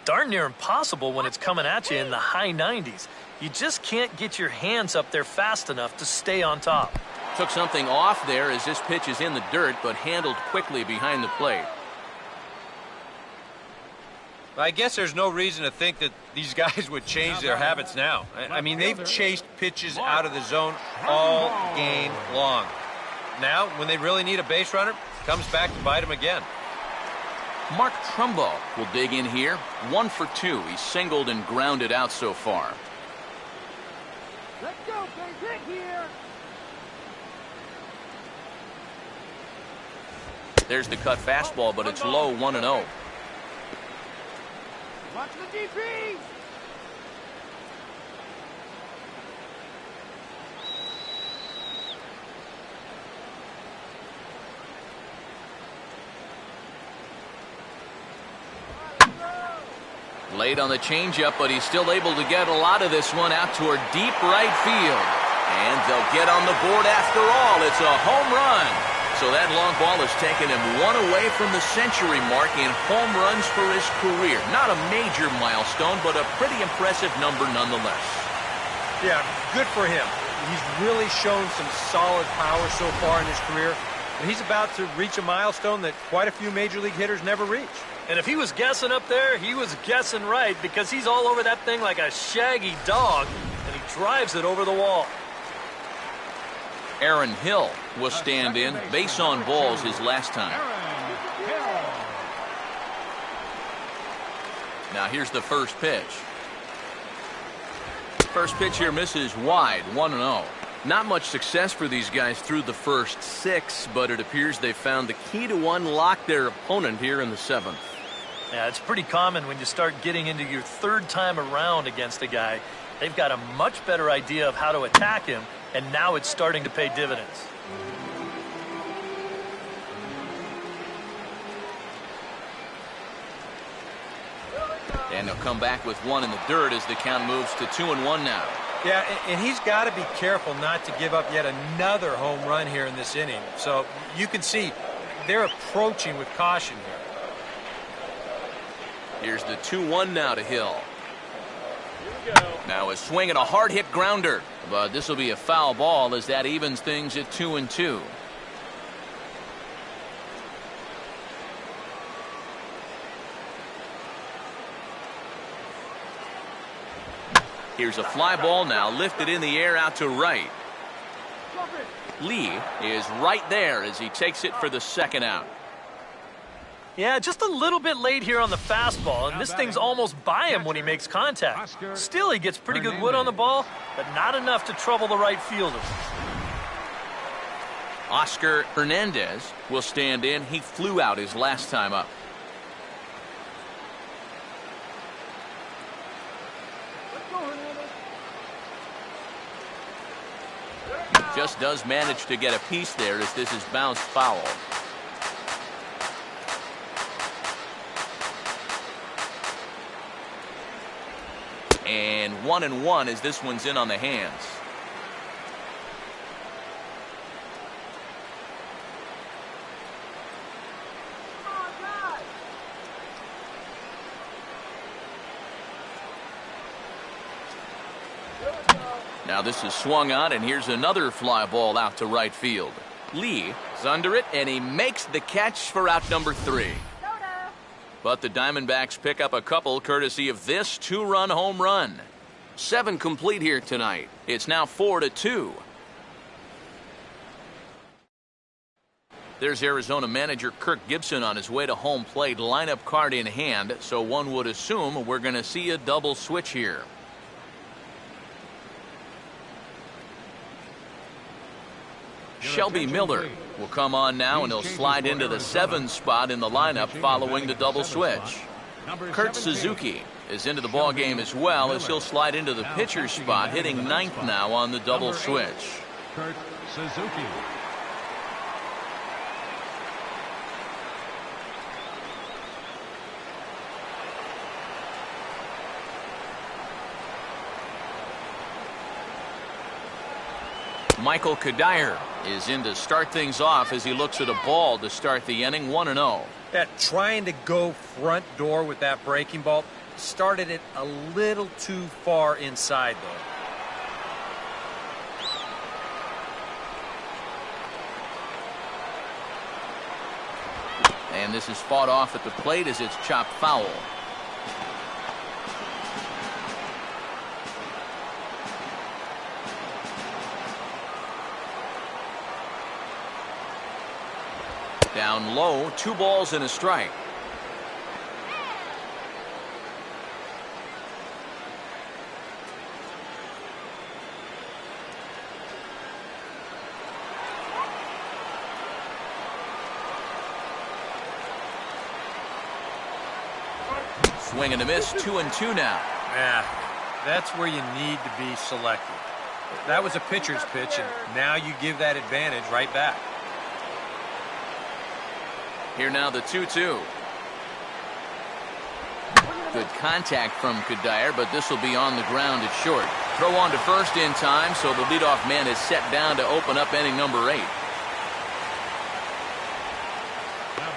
Darn near impossible when it's coming at you in the high 90s. You just can't get your hands up there fast enough to stay on top. Took something off there as this pitch is in the dirt, but handled quickly behind the plate. I guess there's no reason to think that these guys would change their habits now. I mean, they've chased pitches out of the zone all game long. Now, when they really need a base runner, it comes back to bite them again. Mark Trumbo will dig in here. 1 for 2. He's singled and grounded out so far. Let's go, base hit here. There's the cut fastball, but it's low, 1-0. Watch the DP. Late on the changeup, but he's still able to get a lot of this one out toward deep right field. And they'll get on the board after all. It's a home run. So that long ball has taken him one away from the century mark in home runs for his career. Not a major milestone, but a pretty impressive number nonetheless. Yeah, good for him. He's really shown some solid power so far in his career. And he's about to reach a milestone that quite a few major league hitters never reach. And if he was guessing up there, he was guessing right because he's all over that thing like a shaggy dog, and he drives it over the wall. Aaron Hill will stand in. Base on balls his last time. Now here's the first pitch. First pitch here misses wide, 1-0. Not much success for these guys through the first 6, but it appears they found the key to unlock their opponent here in the 7th. Yeah, it's pretty common when you start getting into your 3rd time around against a guy. They've got a much better idea of how to attack him, and now it's starting to pay dividends. And they'll come back with one in the dirt as the count moves to 2-1 now. Yeah, and he's got to be careful not to give up yet another home run here in this inning. So you can see they're approaching with caution here. Here's the 2-1 now to Hill. Now a swing and a hard hit grounder, but this will be a foul ball as that evens things at 2-2. Here's a fly ball now lifted in the air out to right. Lee is right there as he takes it for the 2nd out. Yeah, just a little bit late here on the fastball, and this thing's almost by him when he makes contact. Still, he gets pretty good wood on the ball, but not enough to trouble the right fielder. Oscar Hernandez will stand in. He flew out his last time up. Just does manage to get a piece there as this is bounced foul. And 1-1 as this one's in on the hands. Now this is swung on, and here's another fly ball out to right field. Lee is under it, and he makes the catch for out number 3. But the Diamondbacks pick up a couple courtesy of this 2-run home run. 7 complete here tonight. It's now 4-2. There's Arizona manager Kirk Gibson on his way to home plate, lineup card in hand, so one would assume we're going to see a double switch here. Shelby Miller will come on now, and he'll slide into the 7 spot in the lineup following the double switch. Kurt Suzuki is into the ball game as well, as he'll slide into the pitcher spot, hitting 9th now on the double switch. Kurt Suzuki. Michael Kadire is in to start things off as he looks at a ball to start the inning. 1-0. That trying to go front door with that breaking ball started it a little too far inside, though. And this is fought off at the plate as it's chopped foul. Down low, 2 balls and a strike. Swing and a miss, 2-2 now. Yeah, that's where you need to be selective. That was a pitcher's pitch, and now you give that advantage right back. Here now the 2-2. Good contact from Kadire, but this will be on the ground at short. Throw on to first in time, so the leadoff man is set down to open up inning number 8. Now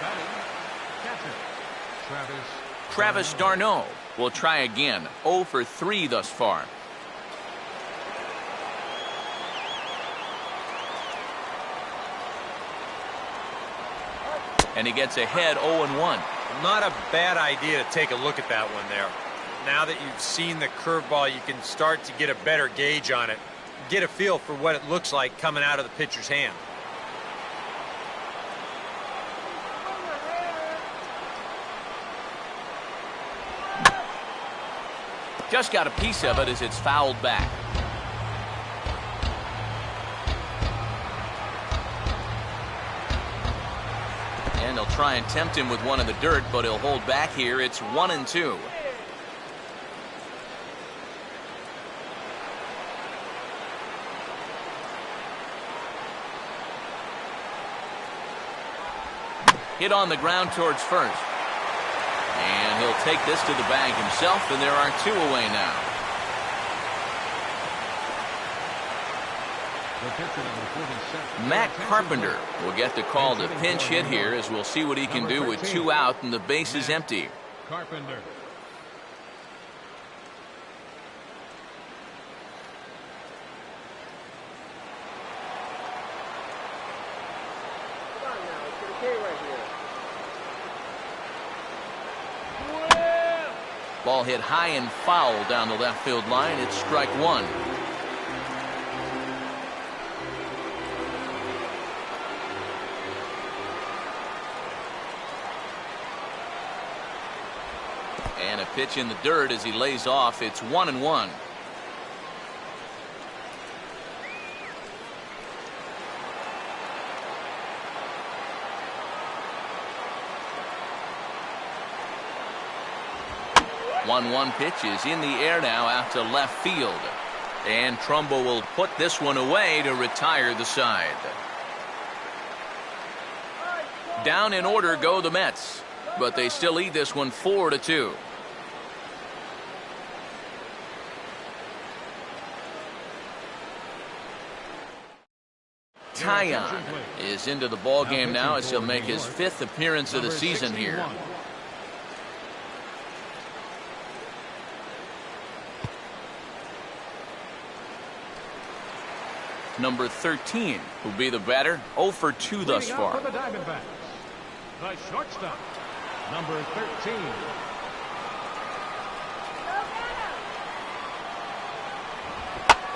batting, catcher, Travis d'Arnaud will try again. 0 for 3 thus far. And he gets ahead 0-1. Not a bad idea to take a look at that one there. Now that you've seen the curveball, you can start to get a better gauge on it. Get a feel for what it looks like coming out of the pitcher's hand. Just got a piece of it as it's fouled back. And they'll try and tempt him with one in the dirt, but he'll hold back here. It's 1-2. Hit on the ground towards first. And he'll take this to the bag himself, and there are 2 away now. Matt Carpenter will get the call to pinch hit here, as we'll see what he can do with 2 out and the base is empty. Carpenter. Ball hit high and foul down the left field line. It's strike 1. And a pitch in the dirt as he lays off. It's 1-1. One pitch is in the air now out to left field. And Trumbo will put this one away to retire the side. Down in order go the Mets, but they still lead this one 4-2. Taillon is into the ball game now as he'll make his 5th appearance of the season here. number 13, who'll be the batter. 0 for 2 thus Leading up far. for the Diamondbacks, the shortstop, number 13.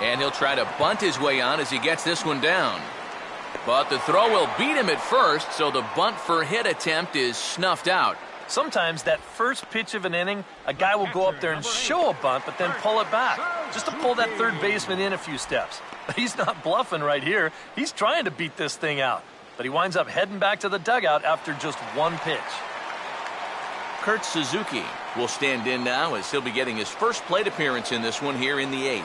And he'll try to bunt his way on as he gets this one down. But the throw will beat him at first, so the bunt for hit attempt is snuffed out. Sometimes that first pitch of an inning, a guy will go up there and show a bunt, but then pull it back, just to pull that third baseman in a few steps. But he's not bluffing right here. He's trying to beat this thing out. But he winds up heading back to the dugout after just one pitch. Kurt Suzuki will stand in now as he'll be getting his first plate appearance in this one here in the 8th.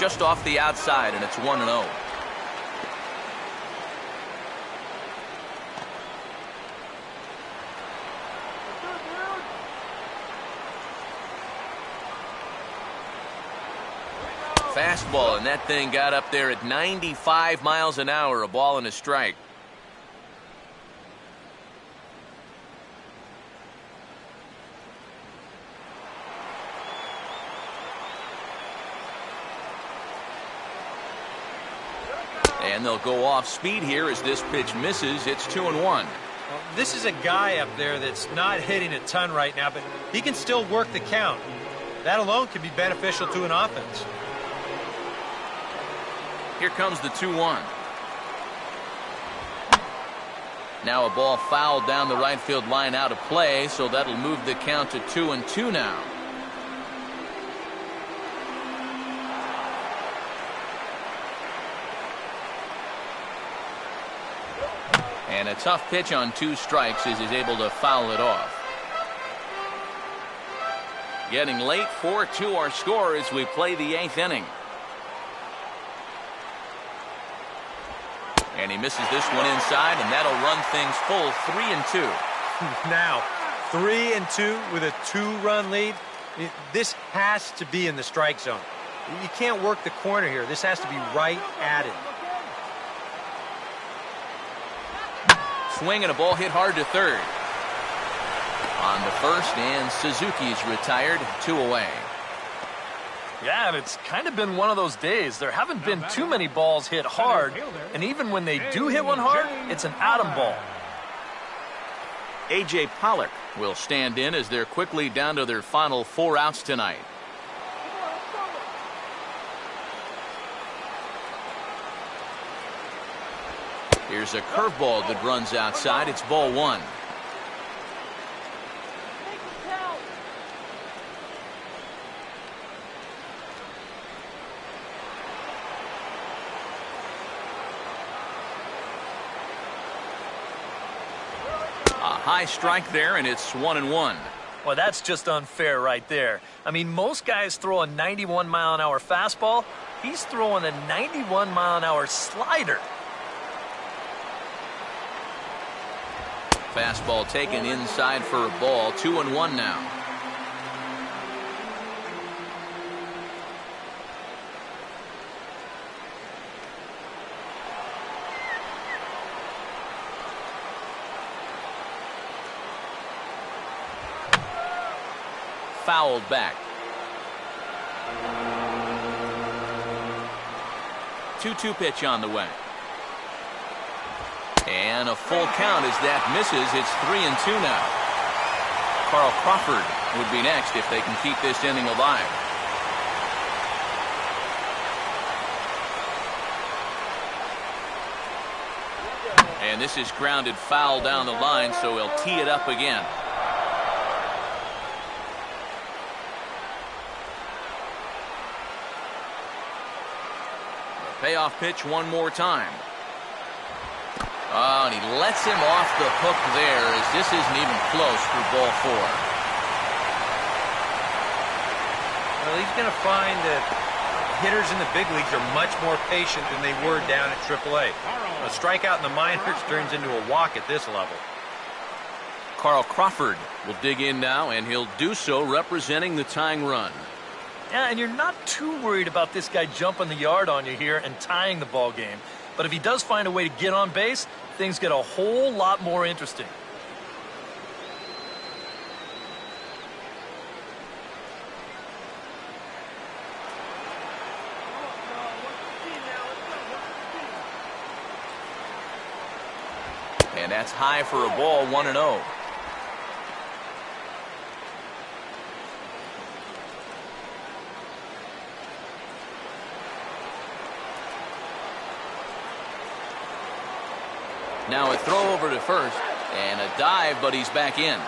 Just off the outside, and it's 1-0. Fastball, and that thing got up there at 95 miles an hour, a ball and a strike. And they'll go off speed here as this pitch misses. It's 2-1. Well, this is a guy up there that's not hitting a ton right now, but he can still work the count. That alone can be beneficial to an offense. Here comes the 2-1. Now a ball fouled down the right field line out of play, so that'll move the count to 2-2 now. And a tough pitch on 2 strikes as he's able to foul it off. Getting late, 4-2 our score as we play the 8th inning. And he misses this one inside, and that'll run things full 3-2. Now, 3-2 with a 2-run lead. This has to be in the strike zone. You can't work the corner here. This has to be right at it. Swing and a ball hit hard to third. On the first, and Suzuki's retired, 2 away. Yeah, and it's kind of been one of those days. There haven't been too many balls hit hard, and even when they do hit one hard, it's an atom ball. A.J. Pollock will stand in as they're quickly down to their final 4 outs tonight. Here's a curveball that runs outside. It's ball 1. High strike there, and it's 1-1. Well, that's just unfair right there. I mean, most guys throw a 91-mile-an-hour fastball. He's throwing a 91-mile-an-hour slider. Fastball taken inside for a ball. 2-1 now. Fouled back. 2-2 pitch on the way. And a full count as that misses. It's 3-2 now. Carl Crawford would be next if they can keep this inning alive. And this is grounded foul down the line, so he'll tee it up again. Payoff pitch one more time. Oh, and he lets him off the hook there as this isn't even close for ball 4. Well, he's going to find that hitters in the big leagues are much more patient than they were down at AAA. A strikeout in the minors turns into a walk at this level. Carl Crawford will dig in now, and he'll do so representing the tying run. Yeah, and you're not too worried about this guy jumping the yard on you here and tying the ball game. But if he does find a way to get on base, things get a whole lot more interesting. That's high for a ball, 1-0. Now a throw over to first, and a dive, but he's back in.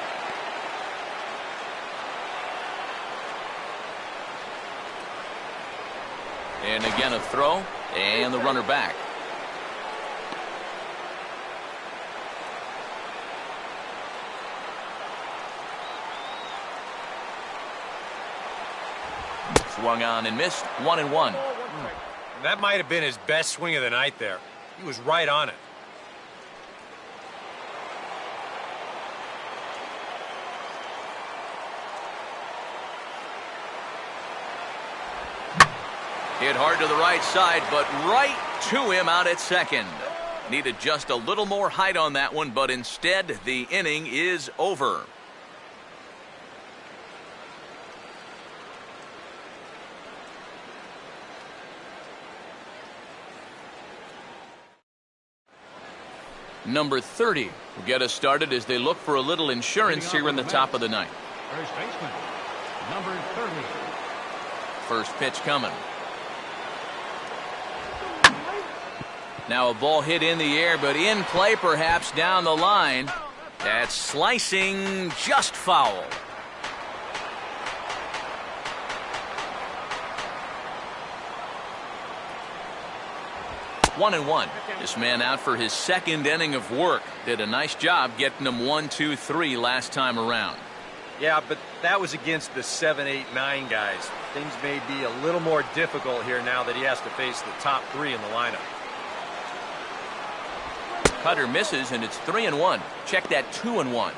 And again a throw, and the runner back. Swung on and missed, 1-1. That might have been his best swing of the night there. He was right on it. Hit hard to the right side, but right to him out at second. Needed just a little more height on that one, but instead the inning is over. Number 30 will get us started as they look for a little insurance here in the top of the ninth. First baseman, number 30. First pitch coming. Now a ball hit in the air, but in play perhaps down the line. That's slicing, just foul. One and one. This man out for his second inning of work. Did a nice job getting them 1, 2, 3 last time around. Yeah, but that was against the 7, 8, 9 guys. Things may be a little more difficult here now that he has to face the top 3 in the lineup. Cutter misses, and it's 3-1. Check that 2-1.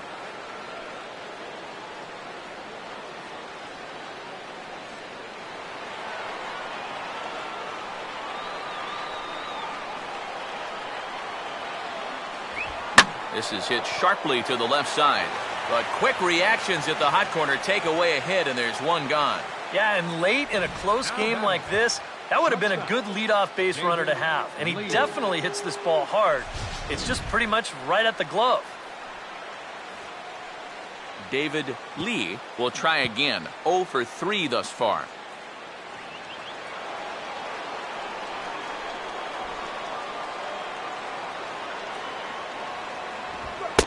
This is hit sharply to the left side. But quick reactions at the hot corner take away a hit, and there's one gone. Yeah, and late in a close game like this, that would have been a good leadoff base runner to have. And he definitely hits this ball hard. It's just pretty much right at the glove. David Lee will try again. 0 for 3 thus far.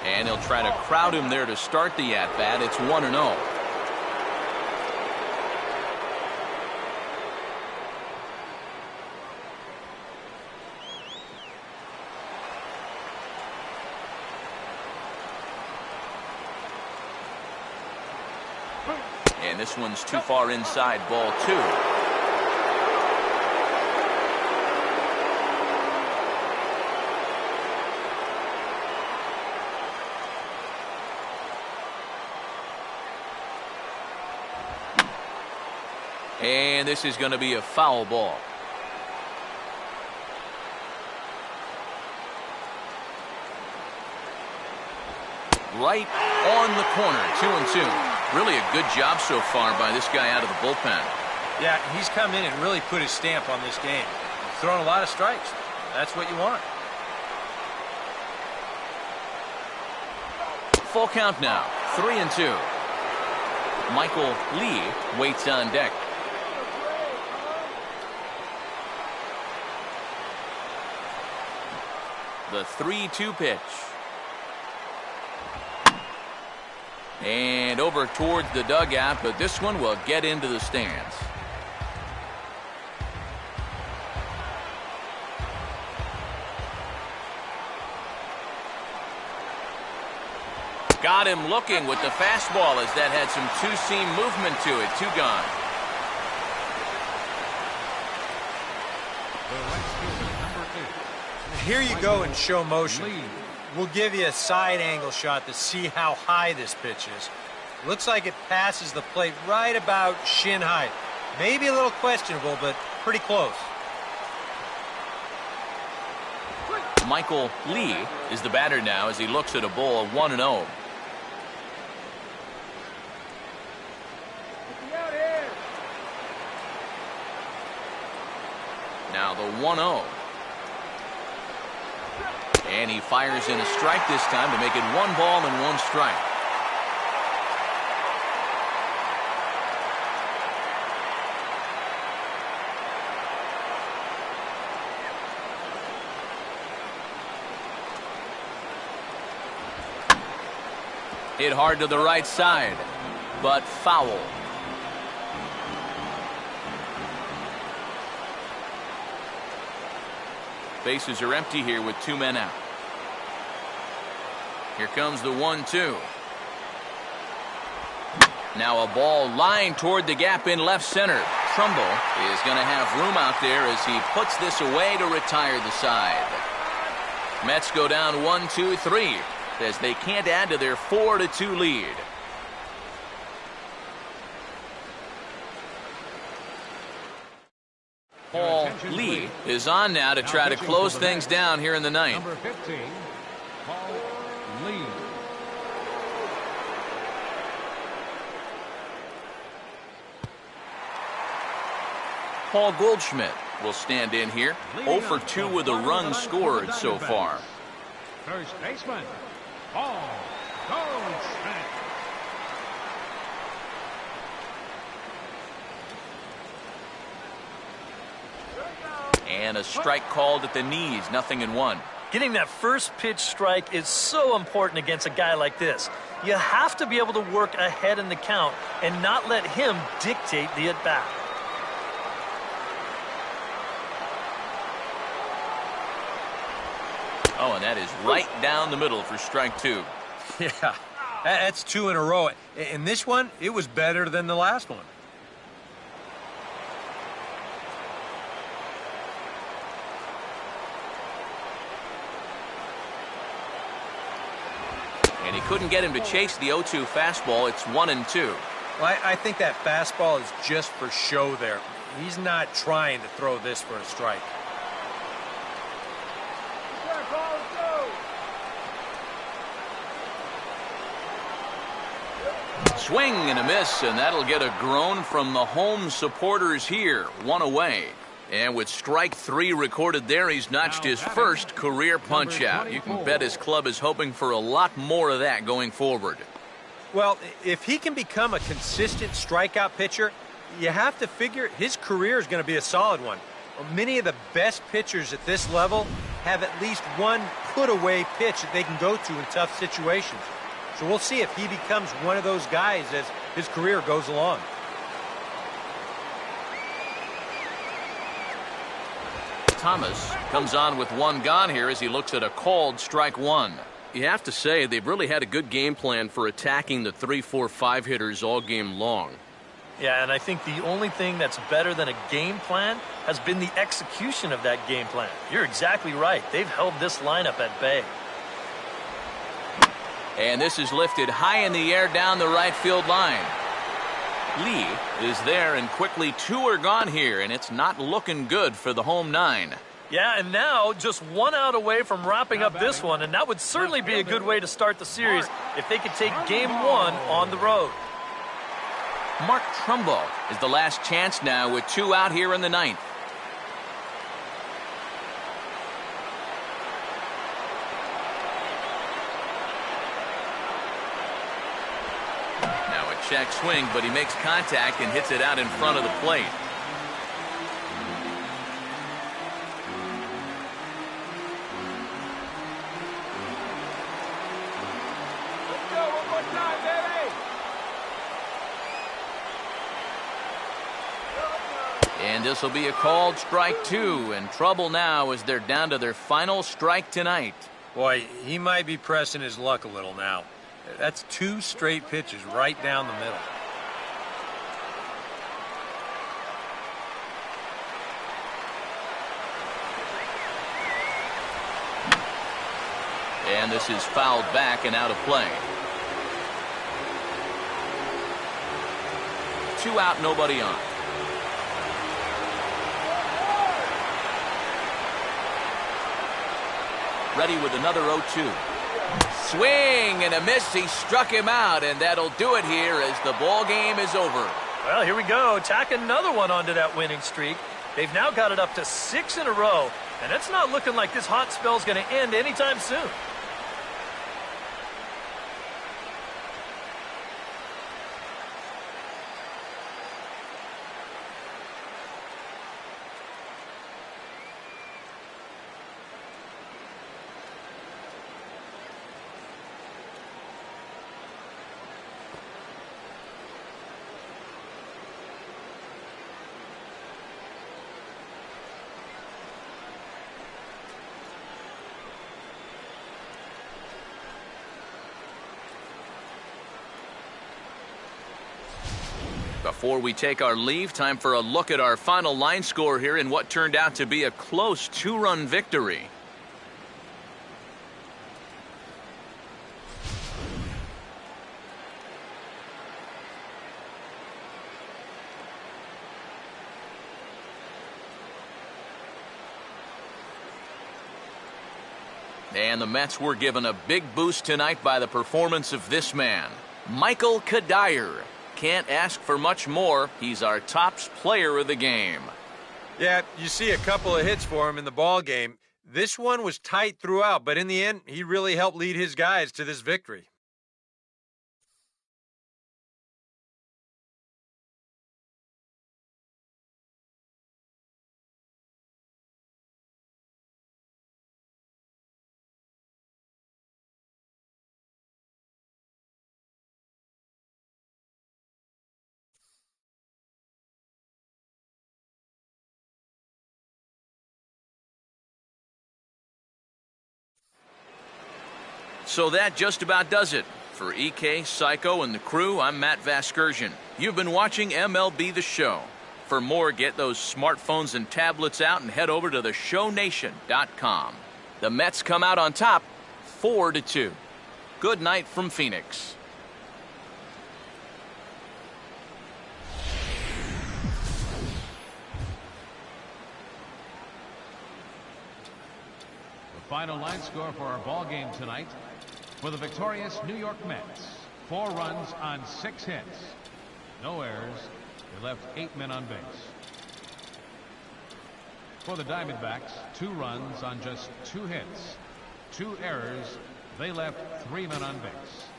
And he'll try to crowd him there to start the at-bat. It's 1-0. And this one's too far inside, ball 2. And this is going to be a foul ball. Right on the corner, 2-2. Really a good job so far by this guy out of the bullpen. Yeah, he's come in and really put his stamp on this game. He's thrown a lot of strikes. That's what you want. Full count now, 3-2. Michael Lee waits on deck. The 3-2 pitch. And over towards the dugout, but this one will get into the stands. Got him looking with the fastball as that had some two-seam movement to it. 2 gone. Here you go in show motion. We'll give you a side angle shot to see how high this pitch is. Looks like it passes the plate right about shin height. Maybe a little questionable, but pretty close. Michael Lee is the batter now as he looks at a ball 1-0. Now the 1-0. And he fires in a strike this time to make it 1 ball and 1 strike. Hit hard to the right side, but foul. Bases are empty here with 2 men out. Here comes the 1-2. Now a ball lined toward the gap in left center. Trumbull is going to have room out there as he puts this away to retire the side. Mets go down 1-2-3 as they can't add to their 4-2 lead. Paul Lee is on now to try to close things down here in the ninth. Number 15, Paul Lee. Paul Goldschmidt will stand in here. 0 for 2 with a run scored so far. First baseman, Paul Goldschmidt. And a strike called at the knees, 0-1. Getting that first pitch strike is so important against a guy like this. You have to be able to work ahead in the count and not let him dictate the at-bat. Oh, and that is right down the middle for strike 2. Yeah, that's 2 in a row. And this one, it was better than the last one. And he couldn't get him to chase the 0-2 fastball. It's 1-2. Well, I think that fastball is just for show there. He's not trying to throw this for a strike. Swing and a miss, and that'll get a groan from the home supporters here. 1 away. And with strike 3 recorded there, he's notched his first career punch-out. You can bet his club is hoping for a lot more of that going forward. Well, if he can become a consistent strikeout pitcher, you have to figure his career is going to be a solid one. Many of the best pitchers at this level have at least one put-away pitch that they can go to in tough situations. So we'll see if he becomes one of those guys as his career goes along. Thomas comes on with 1 gone here as he looks at a called strike 1. You have to say they've really had a good game plan for attacking the 3, 4, 5 hitters all game long. Yeah, and I think the only thing that's better than a game plan has been the execution of that game plan. You're exactly right. They've held this lineup at bay. And this is lifted high in the air down the right field line. Lee is there, and quickly 2 are gone here, and it's not looking good for the home 9. Yeah, and now just 1 out away from wrapping up this one, and that would certainly be a good way to start the series if they could take game 1 on the road. Mark Trumbull is the last chance now with 2 out here in the ninth. Now a check swing, but he makes contact and hits it out in front of the plate. And this will be a called strike 2, and trouble now as they're down to their final strike tonight. Boy, he might be pressing his luck a little now. That's 2 straight pitches right down the middle. And this is fouled back and out of play. 2 out, nobody on. Ready with another 0-2. Swing and a miss. He struck him out, and that'll do it here as the ball game is over. Well, here we go. Tack another one onto that winning streak. They've now got it up to 6 in a row, And it's not looking like this hot spell is going to end anytime soon. Before we take our leave, time for a look at our final line score here in what turned out to be a close 2-run victory. And the Mets were given a big boost tonight by the performance of this man, Michael Kadire. Can't ask for much more. He's our tops player of the game. Yeah, you see a couple of hits for him in the ball game. This one was tight throughout, but in the end, he really helped lead his guys to this victory. So that just about does it. For EK, Psycho, and the crew, I'm Matt Vasgersian. You've been watching MLB The Show. For more, get those smartphones and tablets out and head over to theshownation.com. The Mets come out on top, 4-2. Good night from Phoenix. The final line score for our ball game tonight. For the victorious New York Mets, 4 runs on 6 hits. No errors. They left 8 men on base. For the Diamondbacks, 2 runs on just 2 hits. 2 errors. They left 3 men on base.